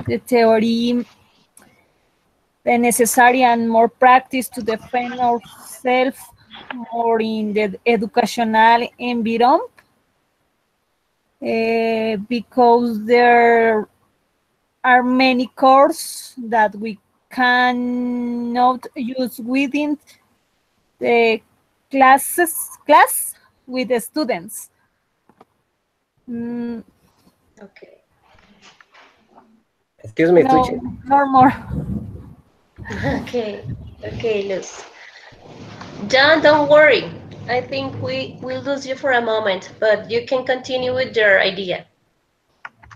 the theory, the necessary and more practice to defend ourselves more in the educational environment, because there are many courses that we cannot use within the class with the students. Mm, Okay. excuse me, no, Tucci. no more. Okay. Okay, Luz. John, don't worry. I think we will lose you for a moment, but you can continue with your idea.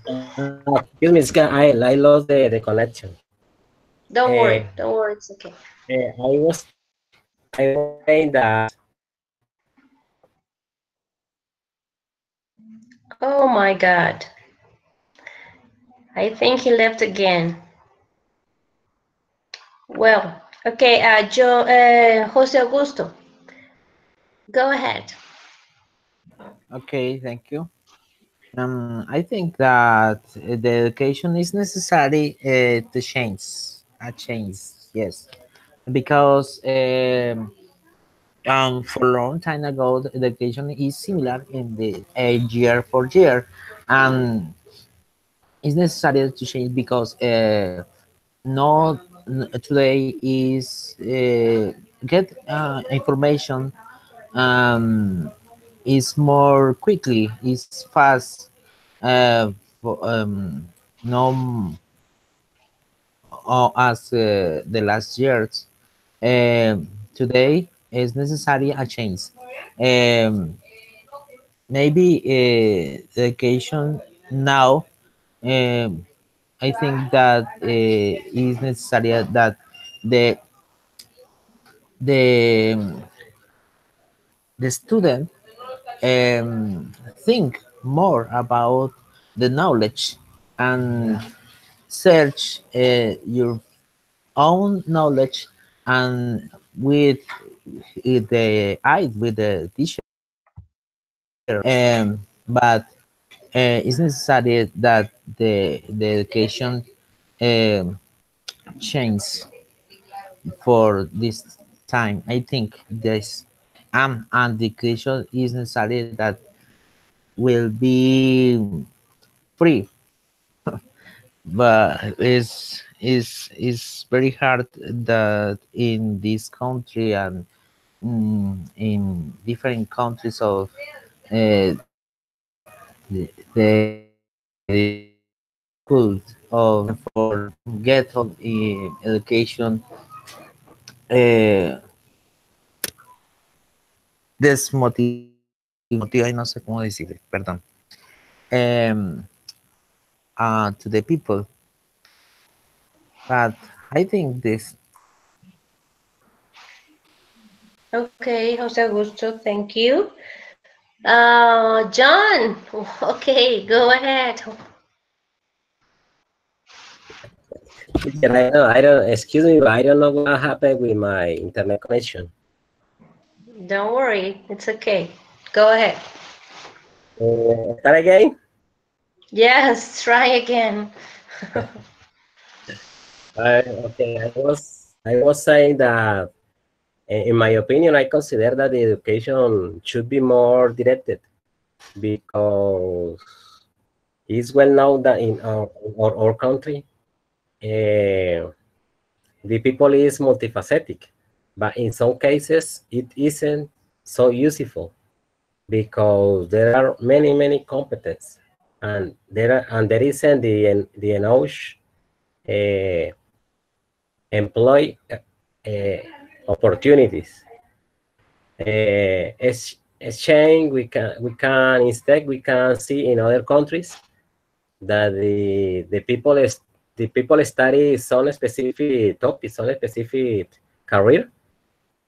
Excuse me, I lost the connection. Don't Uh, worry. Don't worry. It's okay. I was saying that Oh my God. I think he left again. Well, okay, Jose Augusto, go ahead. Okay, thank you. I think that the education is necessary to change, a change, yes, because for a long time ago, the education is similar in the year for year, and it's necessary to change because not today is get information is more quickly, is fast, uh, for, no as the last years. Today is necessary a change. Um, Maybe education now. Um, I think that is necessary that the the the student think more about the knowledge and search your own knowledge and with the eye with the teacher, but it's necessary that the education um, change for this time. I think this and the education is necessary that will be free, but is very hard that in this country and in different countries of the difficult of for get of education desmotiva y no sé cómo decirle, perdón, um, to the people. But I think this. Okay, Jose Augusto, thank you. John. Okay, go ahead. Teacher, I don't, excuse me, but I don't know what happened with my internet connection. Don't worry, it's okay. Go ahead. Start again? Yes, try again. Okay, I was saying that, in my opinion, I consider that the education should be more directed because it's well known that in our country, uh, the people is multifaceted, but in some cases it isn't so useful because there are many competence, and there isn't the enough uh, employ opportunities. Exchange we can see in other countries that the people study some specific topics, some specific career,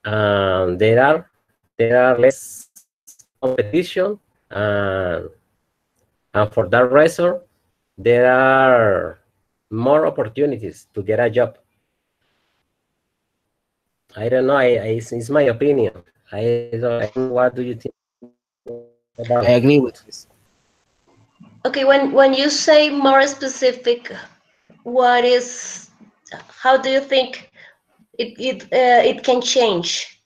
and there are less competition, and for that reason there are more opportunities to get a job. I don't know. It's my opinion. I don't know. What do you think about I it? agree with this. Okay, when you say more specific, what is, how do you think it can change?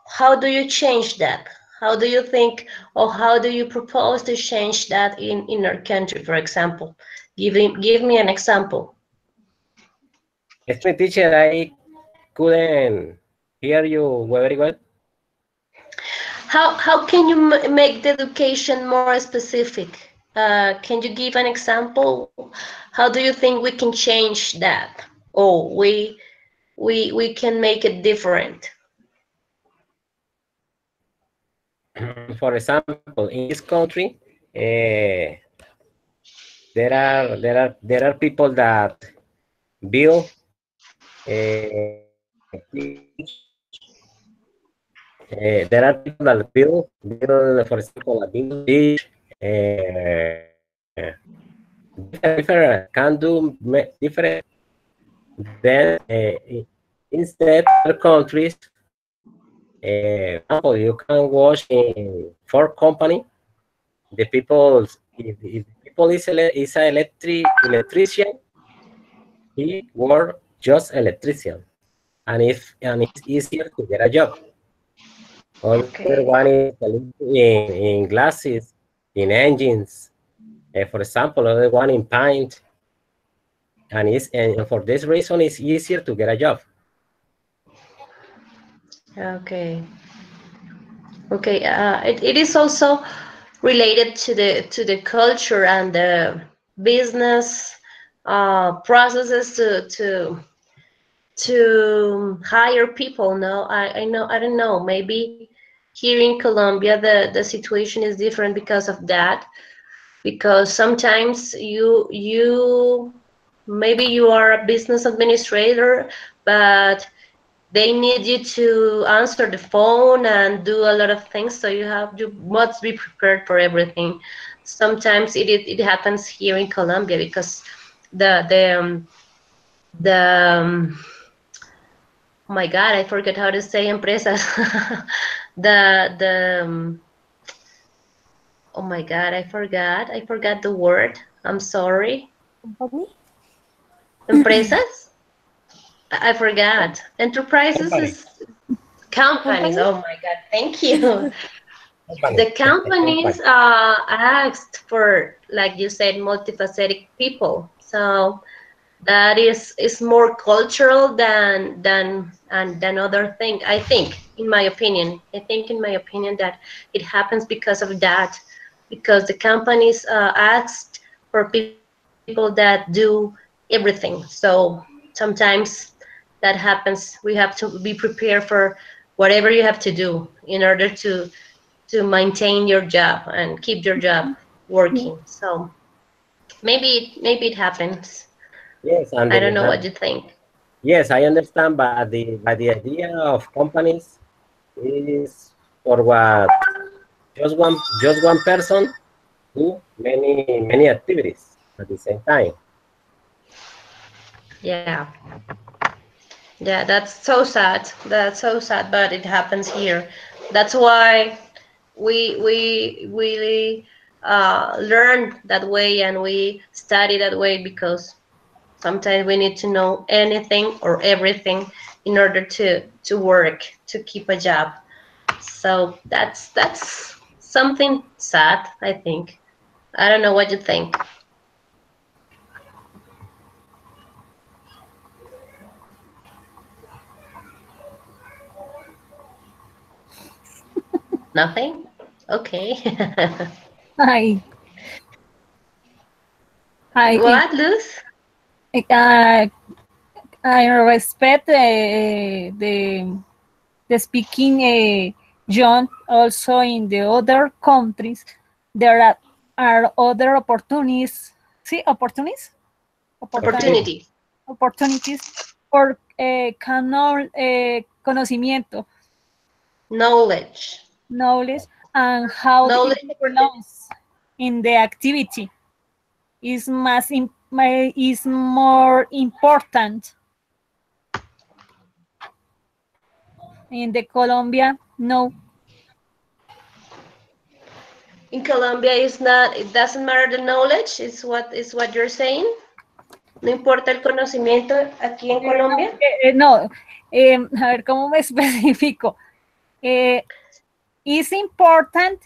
How do you change that? How do you think, or how do you propose to change that in our country, for example? Give me an example. Excuse me, teacher. I couldn't hear you very well. How can you make the education more specific? Can you give an example? How do you think we can change that? Or we can make it different? For example, in this country, there are people that build, teach. There are people that build, for example, build, teach, different can do different. Then, instead, other countries, for example, you can watch in for company the people. If the people is an electrician, he work just electrician, and it's easier to get a job. Other Okay. one is in glasses, in engines. For example, other one in paint, and for this reason, it's easier to get a job. Okay. Okay. It is also related to the culture and the business processes to hire people. No, I know, I don't know, maybe here in Colombia the situation is different because of that, because sometimes you maybe you are a business administrator, but they need you to answer the phone and do a lot of things, so you must be prepared for everything. Sometimes it happens here in Colombia because the the the oh my God, I forget how to say empresas. The oh my God, I forgot the word. I'm sorry. Company? Empresas? I forgot. Enterprises Company, is companies. Company? Oh my God, thank you. company, The companies company. asked for, like you said, multifaceted people. So that is more cultural than other thing. I think, in my opinion, that it happens because of that, because the companies asked for people that do everything. So sometimes that happens. We have to be prepared for whatever you have to do in order to maintain your job and keep your job working. So maybe it happens. Yes, and I don't know what you think. yes, I understand, but the idea of companies is for what? just one person do many activities at the same time. Yeah. Yeah, that's so sad. That's so sad, but it happens here. That's why we learn that way and we study that way because sometimes we need to know anything or everything in order to work to keep a job. So that's something sad, I think. I don't know what you think. Nothing? Okay. I I What, Luz? I, I respect the speaking John. Also in the other countries, there are other opportunities. See, opportunities, Opportunity. Opportunity, opportunities for conocimiento, knowledge. knowledge, and how it Knowledge belongs in the activity is more important in the Colombia. No, in Colombia is not, it doesn't matter the knowledge, is what you're saying. No importa el conocimiento aquí en Colombia. no. A ver cómo me especifico. Is important,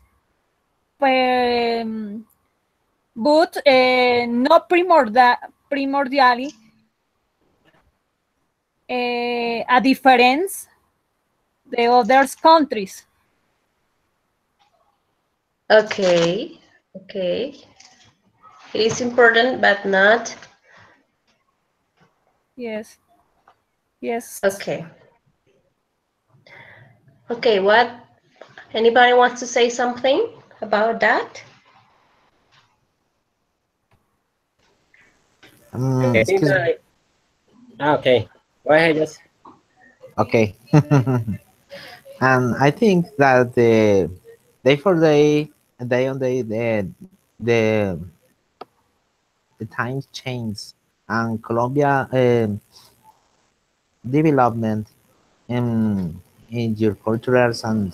um, but not primordially. A difference the other countries. Okay, okay. It is important, but not. Yes, yes. Okay. Okay, what? Anybody wants to say something about that? I think Excuse me. that okay. Go ahead, just Okay. And I think that the day for day, day on day, the the times change, and Colombia development in your cultures and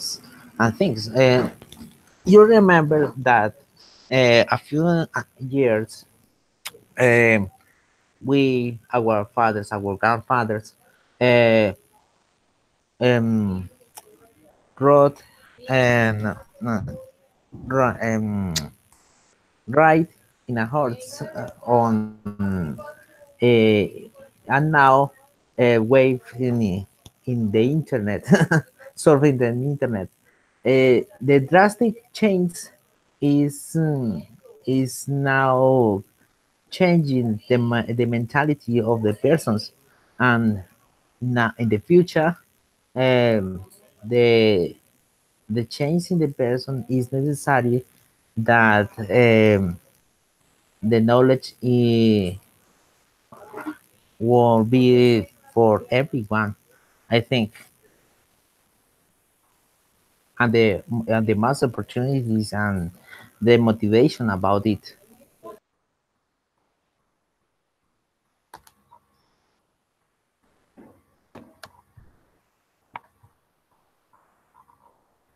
things. You remember that a few years, um our fathers, our grandfathers, uh, um, wrote and ride in a horse and now wave in the internet, surfing the internet. The drastic change is now changing the mentality of the persons, and now in the future, um, the the change in the person is necessary that the knowledge will be for everyone, I think, and the most opportunities and the motivation about it.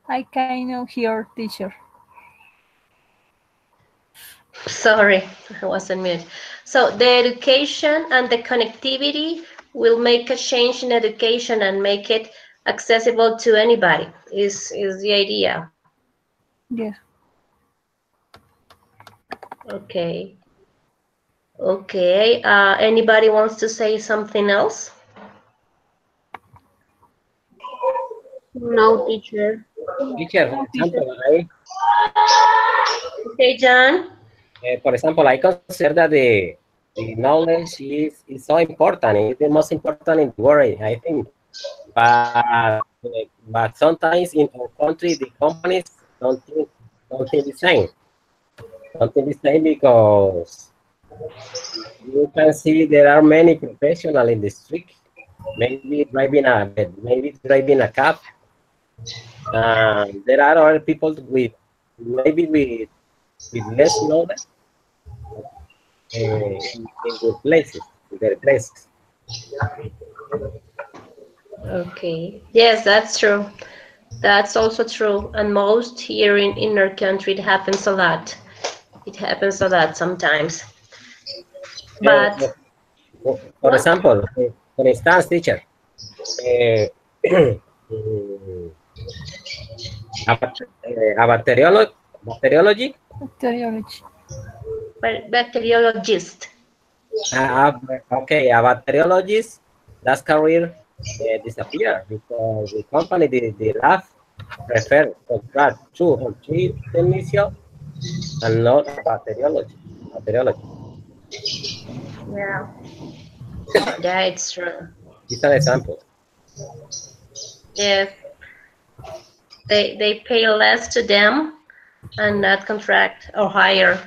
I cannot hear, teacher. Sorry, I was on mute. So the education and the connectivity will make a change in education and make it accessible to anybody is the idea. Yes. Okay. Okay. Anybody wants to say something else? No, teacher. teacher. For No, teacher. example, I Okay, John. for example, I consider that the knowledge is so important. It's the most important in the world, I think. But sometimes in our country, the companies don't think the same. Don't think the same because you can see there are many professionals in the street, maybe driving a cab. There are other people with maybe with less knowledge in good places, in their places. Okay. Yes, that's true. That's also true. And most here in our country, it happens a lot. It happens a lot sometimes. Uh, But for what? example, for instance, teacher, uh, mm, a bacteriology, Bacteriology. Bacteriologist. uh, okay, a bacteriologist, that career disappear because the company, the lab, prefer contract 2 or 3 technicians and not a bacteriology. Bacteriology. Yeah. Yeah, it's true. It's an example. Yes, they pay less to them and not contract or hire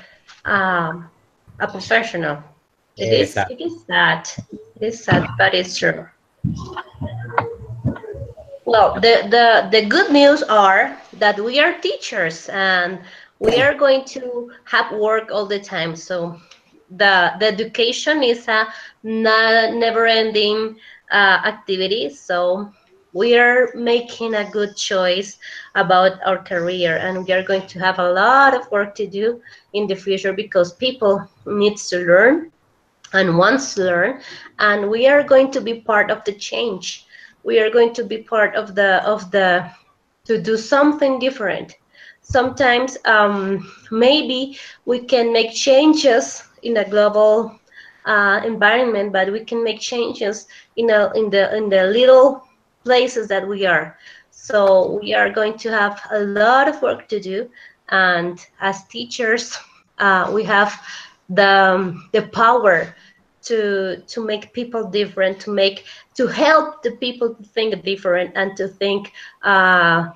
um, a professional. It Exactly. is sad. It is sad, but it's true. Well, the good news are that we are teachers and we are going to have work all the time. So the education is a never ending activity. So we are making a good choice about our career, and we are going to have a lot of work to do in the future because people needs to learn and wants to learn, and we are going to be part of the change. We are going to be part of the to do something different. Sometimes maybe we can make changes in a global environment, but we can make changes in the little places that we are. So we are going to have a lot of work to do, and as teachers, we have the power to make people different, to help the people to think different and to think uh,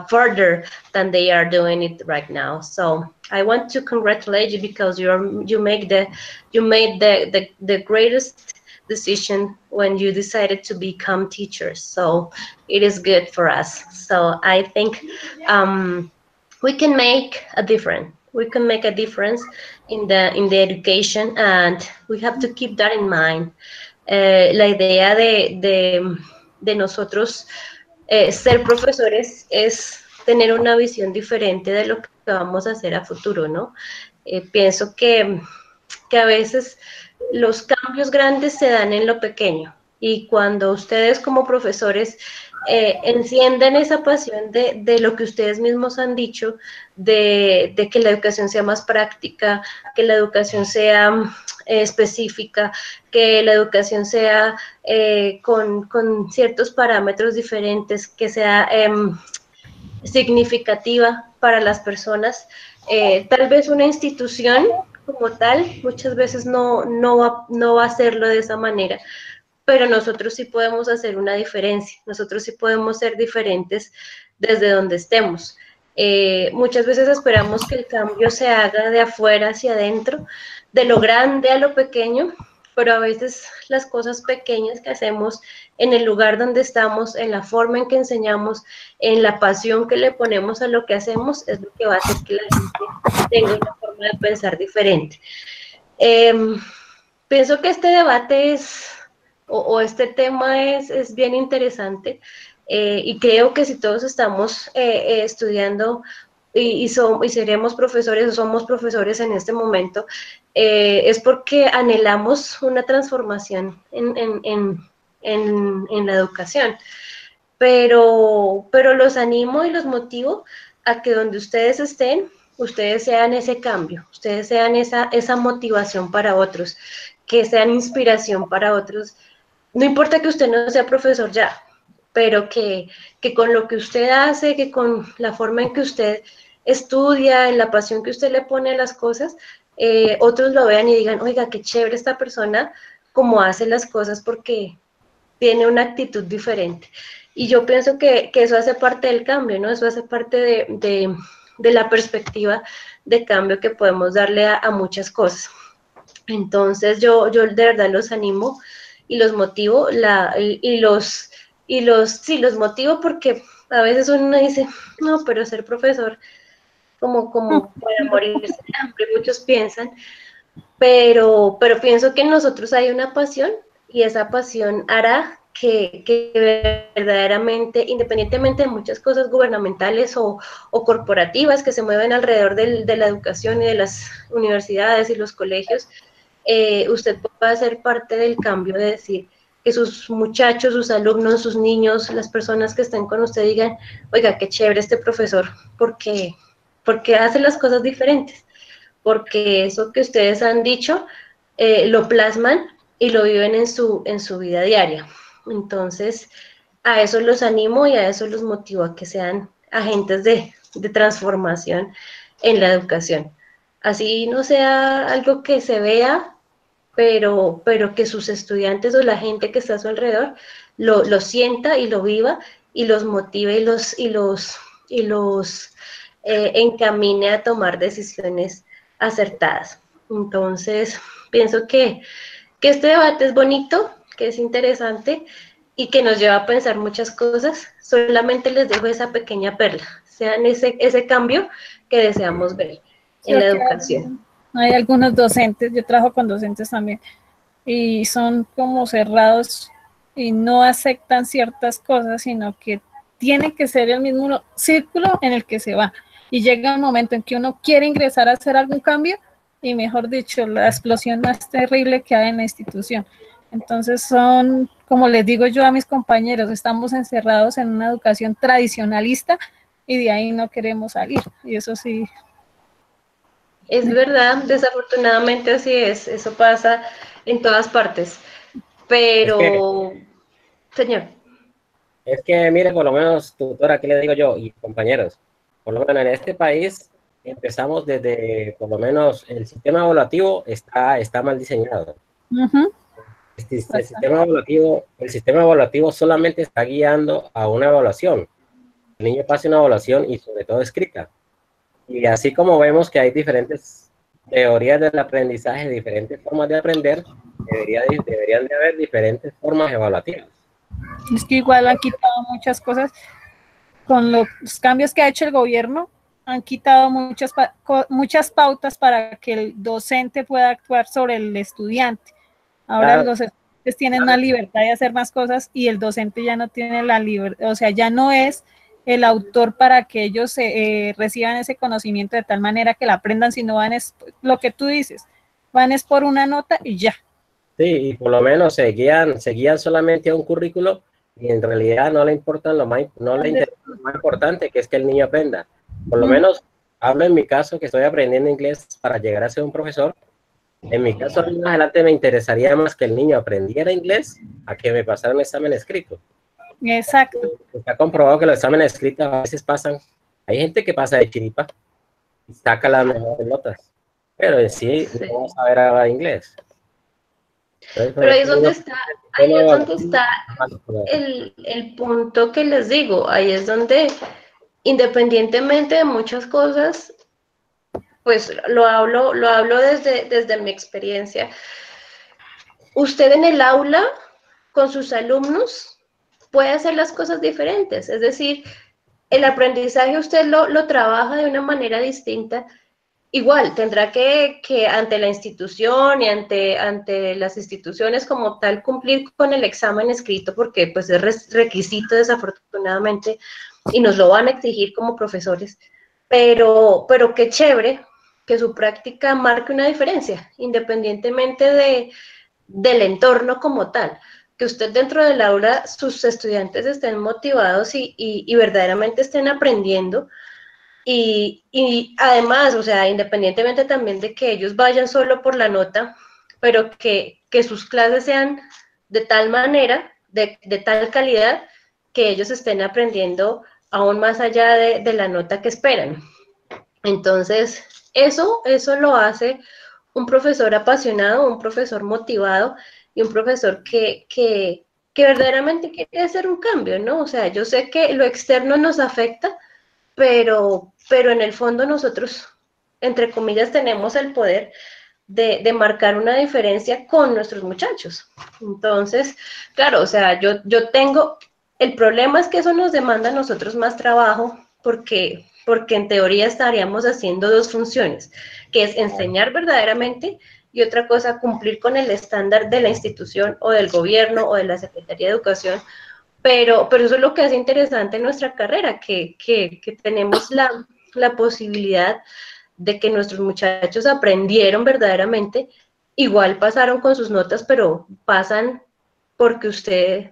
further than they are doing it right now. So I want to congratulate you because you made the greatest decision when you decided to become teachers. So it is good for us. So I think um, we can make a difference. We can make a difference in the education, and we have to keep that in mind. La idea de nosotros ser profesores es tener una visión diferente de lo que vamos a hacer a futuro, ¿no? Pienso que a veces los cambios grandes se dan en lo pequeño y cuando ustedes como profesores encienden esa pasión de lo que ustedes mismos han dicho, de que la educación sea más práctica, que la educación sea específica, que la educación sea con ciertos parámetros diferentes, que sea significativa para las personas. Tal vez una institución como tal muchas veces no va a hacerlo de esa manera, pero nosotros sí podemos hacer una diferencia, nosotros sí podemos ser diferentes desde donde estemos. Muchas veces esperamos que el cambio se haga de afuera hacia adentro, de lo grande a lo pequeño, pero a veces las cosas pequeñas que hacemos en el lugar donde estamos, en la forma en que enseñamos, en la pasión que le ponemos a lo que hacemos, es lo que va a hacer que la gente tenga una forma de pensar diferente. Eh, Pienso que este debate o este tema es bien interesante y creo que si todos estamos estudiando y seremos profesores o somos profesores en este momento, es porque anhelamos una transformación en la educación. Pero los animo y los motivo a que donde ustedes estén, ustedes sean ese cambio, ustedes sean esa motivación para otros, que sean inspiración para otros. No importa que usted no sea profesor ya, pero que con lo que usted hace, que con la forma en que usted estudia, en la pasión que usted le pone a las cosas, otros lo vean y digan, oiga, qué chévere esta persona, como hace las cosas porque tiene una actitud diferente. Y yo pienso que eso hace parte del cambio, ¿no? Eso hace parte de la perspectiva de cambio que podemos darle a muchas cosas. Entonces yo de verdad los animo y los motivo sí, los motivo porque a veces uno dice, no, pero ser profesor como para morirse de hambre, muchos piensan, pero pienso que en nosotros hay una pasión y esa pasión hará que verdaderamente, independientemente de muchas cosas gubernamentales o corporativas que se mueven alrededor de la educación y de las universidades y los colegios, usted pueda ser parte del cambio de decir que sus muchachos, sus alumnos, sus niños, las personas que estén con usted digan, oiga, qué chévere este profesor, porque, porque hace las cosas diferentes, porque eso que ustedes han dicho lo plasman y lo viven en su vida diaria. Entonces, a eso los animo y a eso los motivo a que sean agentes de transformación en la educación. Así no sea algo que se vea, pero que sus estudiantes o la gente que está a su alrededor lo sienta y lo viva y los motive y los encamine a tomar decisiones acertadas. Entonces, pienso que este debate es bonito, que es interesante y que nos lleva a pensar muchas cosas. Solamente les dejo esa pequeña perla, sean ese cambio que deseamos ver Sí, en la porque educación. hay algunos docentes, yo trabajo con docentes también, y son como cerrados y no aceptan ciertas cosas, sino que tiene que ser el mismo círculo en el que se va. Y llega un momento en que uno quiere ingresar a hacer algún cambio y, mejor dicho, la explosión más terrible que hay en la institución. Entonces son, como les digo yo a mis compañeros, estamos encerrados en una educación tradicionalista y de ahí no queremos salir. Y eso sí. Es verdad, desafortunadamente así es, eso pasa en todas partes. Es que, Pero, señor, es que, mire, por lo menos, tutora, ¿qué le digo yo? Y compañeros, por lo menos en este país empezamos desde, por lo menos, el sistema evaluativo está mal diseñado. Uh-huh. El sistema evaluativo solamente está guiando a una evaluación. El niño pasa una evaluación y sobre todo escrita. Y así como vemos que hay diferentes teorías del aprendizaje, diferentes formas de aprender, deberían de haber diferentes formas evaluativas. Es que igual han quitado muchas cosas con los cambios que ha hecho el gobierno, han quitado muchas pautas para que el docente pueda actuar sobre el estudiante. Ahora Claro, los estudiantes tienen más libertad de hacer más cosas y el docente ya no tiene la libertad, o sea, ya no es el autor para que ellos reciban ese conocimiento de tal manera que la aprendan, sino van es lo que tú dices, van es por una nota y ya. sí, y por lo menos se guían solamente a un currículo y en realidad no le importan no le interesa lo más importante, que es que el niño aprenda. Por lo menos hablo en mi caso, que estoy aprendiendo inglés para llegar a ser un profesor. En mi caso, más adelante me interesaría más que el niño aprendiera inglés a que me pasara un examen escrito. Exacto. Está comprobado que los exámenes escritos a veces pasan. Hay gente que pasa de chiripa y saca las mejores notas, pero en sí no va a sí. saber hablar inglés. Entonces, por Pero eso digo que el ahí tema es donde evaluativo está el punto que les digo, ahí es donde, independientemente de muchas cosas, pues lo hablo desde mi experiencia. Usted en el aula, con sus alumnos, puede hacer las cosas diferentes, es decir, el aprendizaje usted lo trabaja de una manera distinta. Igual, tendrá que ante la institución y ante las instituciones como tal cumplir con el examen escrito porque pues es requisito desafortunadamente y nos lo van a exigir como profesores, pero qué chévere que su práctica marque una diferencia, independientemente del entorno como tal, que usted dentro del aula, sus estudiantes estén motivados y verdaderamente estén aprendiendo y además, o sea, independientemente también de que ellos vayan solo por la nota, pero que sus clases sean de tal manera, de tal calidad, que ellos estén aprendiendo aún más allá de la nota que esperan. Entonces, eso lo hace un profesor apasionado, un profesor motivado y un profesor que verdaderamente quiere hacer un cambio, ¿no? O sea, yo sé que lo externo nos afecta, pero en el fondo nosotros, entre comillas, tenemos el poder de marcar una diferencia con nuestros muchachos. Entonces, claro, o sea, yo tengo, el problema es que eso nos demanda a nosotros más trabajo, porque porque en teoría estaríamos haciendo dos funciones, que es enseñar verdaderamente y otra cosa, cumplir con el estándar de la institución o del gobierno o de la Secretaría de Educación. Pero eso es lo que hace interesante nuestra carrera, que tenemos la posibilidad de que nuestros muchachos aprendieron verdaderamente, igual pasaron con sus notas, pero pasan porque usted,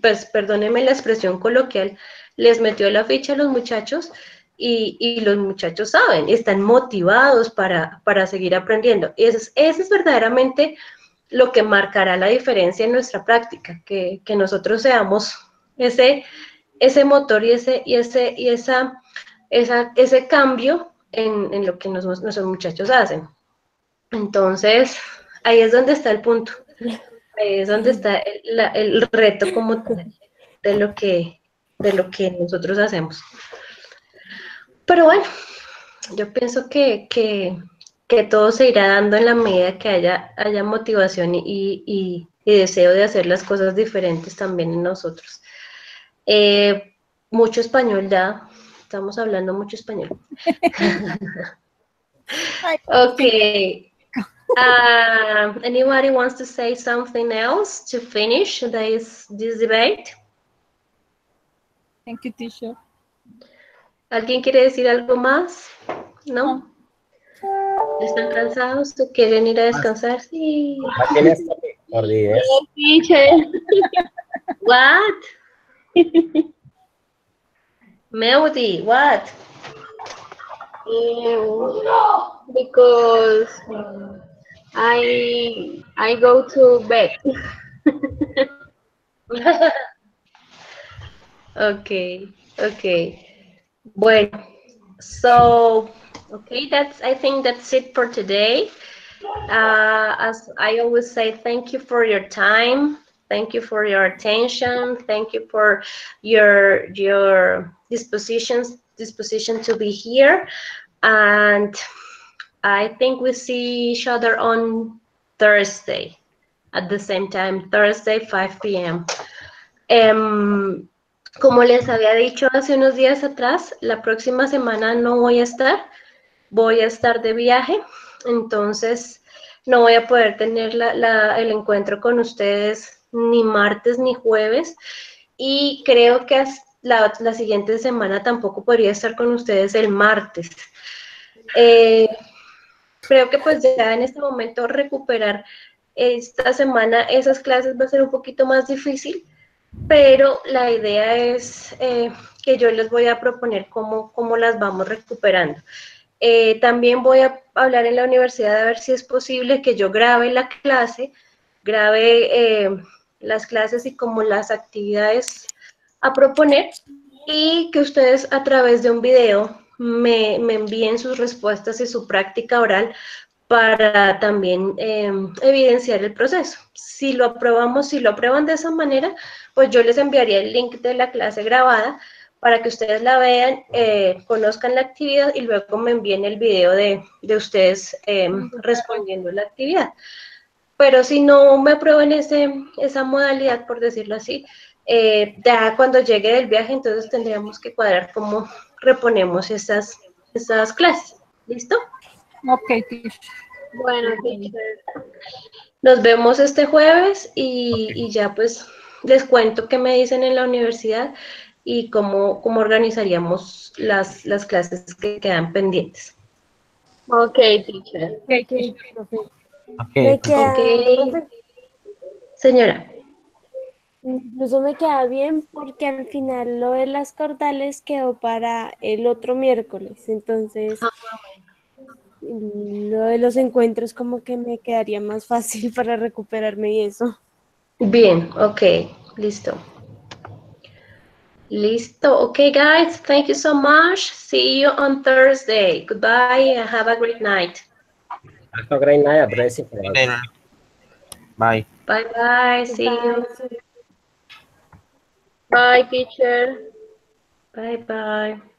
pues perdóneme la expresión coloquial, les metió la ficha a los muchachos y los muchachos saben, están motivados para seguir aprendiendo. Y eso es verdaderamente lo que marcará la diferencia en nuestra práctica, que nosotros seamos ese motor ese cambio en lo que nuestros muchachos hacen. Entonces, ahí es donde está el punto. Ahí es donde está el reto como tal de lo que nosotros hacemos. Pero bueno, yo pienso que todo se irá dando en la medida que haya motivación y deseo de hacer las cosas diferentes también en nosotros. Mucho español ya, estamos hablando mucho español. Okay. Anybody wants to say something else to finish this debate? Thank you, teacher. ¿Alguien quiere decir algo más? ¿No? ¿Están cansados o quieren ir a descansar? Sí. What tienes for this? Teacher. What? Melody, what? Because I go to bed. Okay, okay. Bueno, so, okay, I think that's it for today. As I always say, thank you for your time. Thank you for your attention. Thank you for your disposition to be here. And I think we see each other on Thursday at the same time, Thursday, 5 p.m. Como les había dicho hace unos días atrás, la próxima semana no voy a estar de viaje, entonces no voy a poder tener el encuentro con ustedes ni martes ni jueves, y creo que la siguiente semana tampoco podría estar con ustedes el martes. Creo que pues ya en este momento recuperar esta semana esas clases va a ser un poquito más difícil, pero la idea es que yo les voy a proponer cómo las vamos recuperando. También voy a hablar en la universidad a ver si es posible que yo grabe la clase, grabe las clases y como las actividades a proponer, y que ustedes a través de un video me envíen sus respuestas y su práctica oral para también evidenciar el proceso. Si lo aprueban de esa manera, pues yo les enviaría el link de la clase grabada para que ustedes la vean, conozcan la actividad y luego me envíen el video de ustedes respondiendo la actividad. Pero si no me aprueban esa modalidad, por decirlo así, ya cuando llegue del viaje, entonces tendríamos que cuadrar cómo reponemos esas clases. ¿Listo? Okay, teacher. Bueno, teacher. Nos vemos este jueves y ya pues les cuento qué me dicen en la universidad y cómo organizaríamos las clases que quedan pendientes. Okay, teacher. Okay, Ok, teacher. profe. Okay. Me queda, Ok, profe, señora. incluso me queda bien porque al final lo de las cordales quedó para el otro miércoles. Entonces, lo de los encuentros como que me quedaría más fácil para recuperarme y eso. Bien, ok, listo. Listo. Okay, guys, thank you so much. See you on Thursday. Goodbye and have a great night. Have a great night. Blessing for us. Later. Bye. Bye-bye. See you. Bye. Bye, teacher. Bye-bye.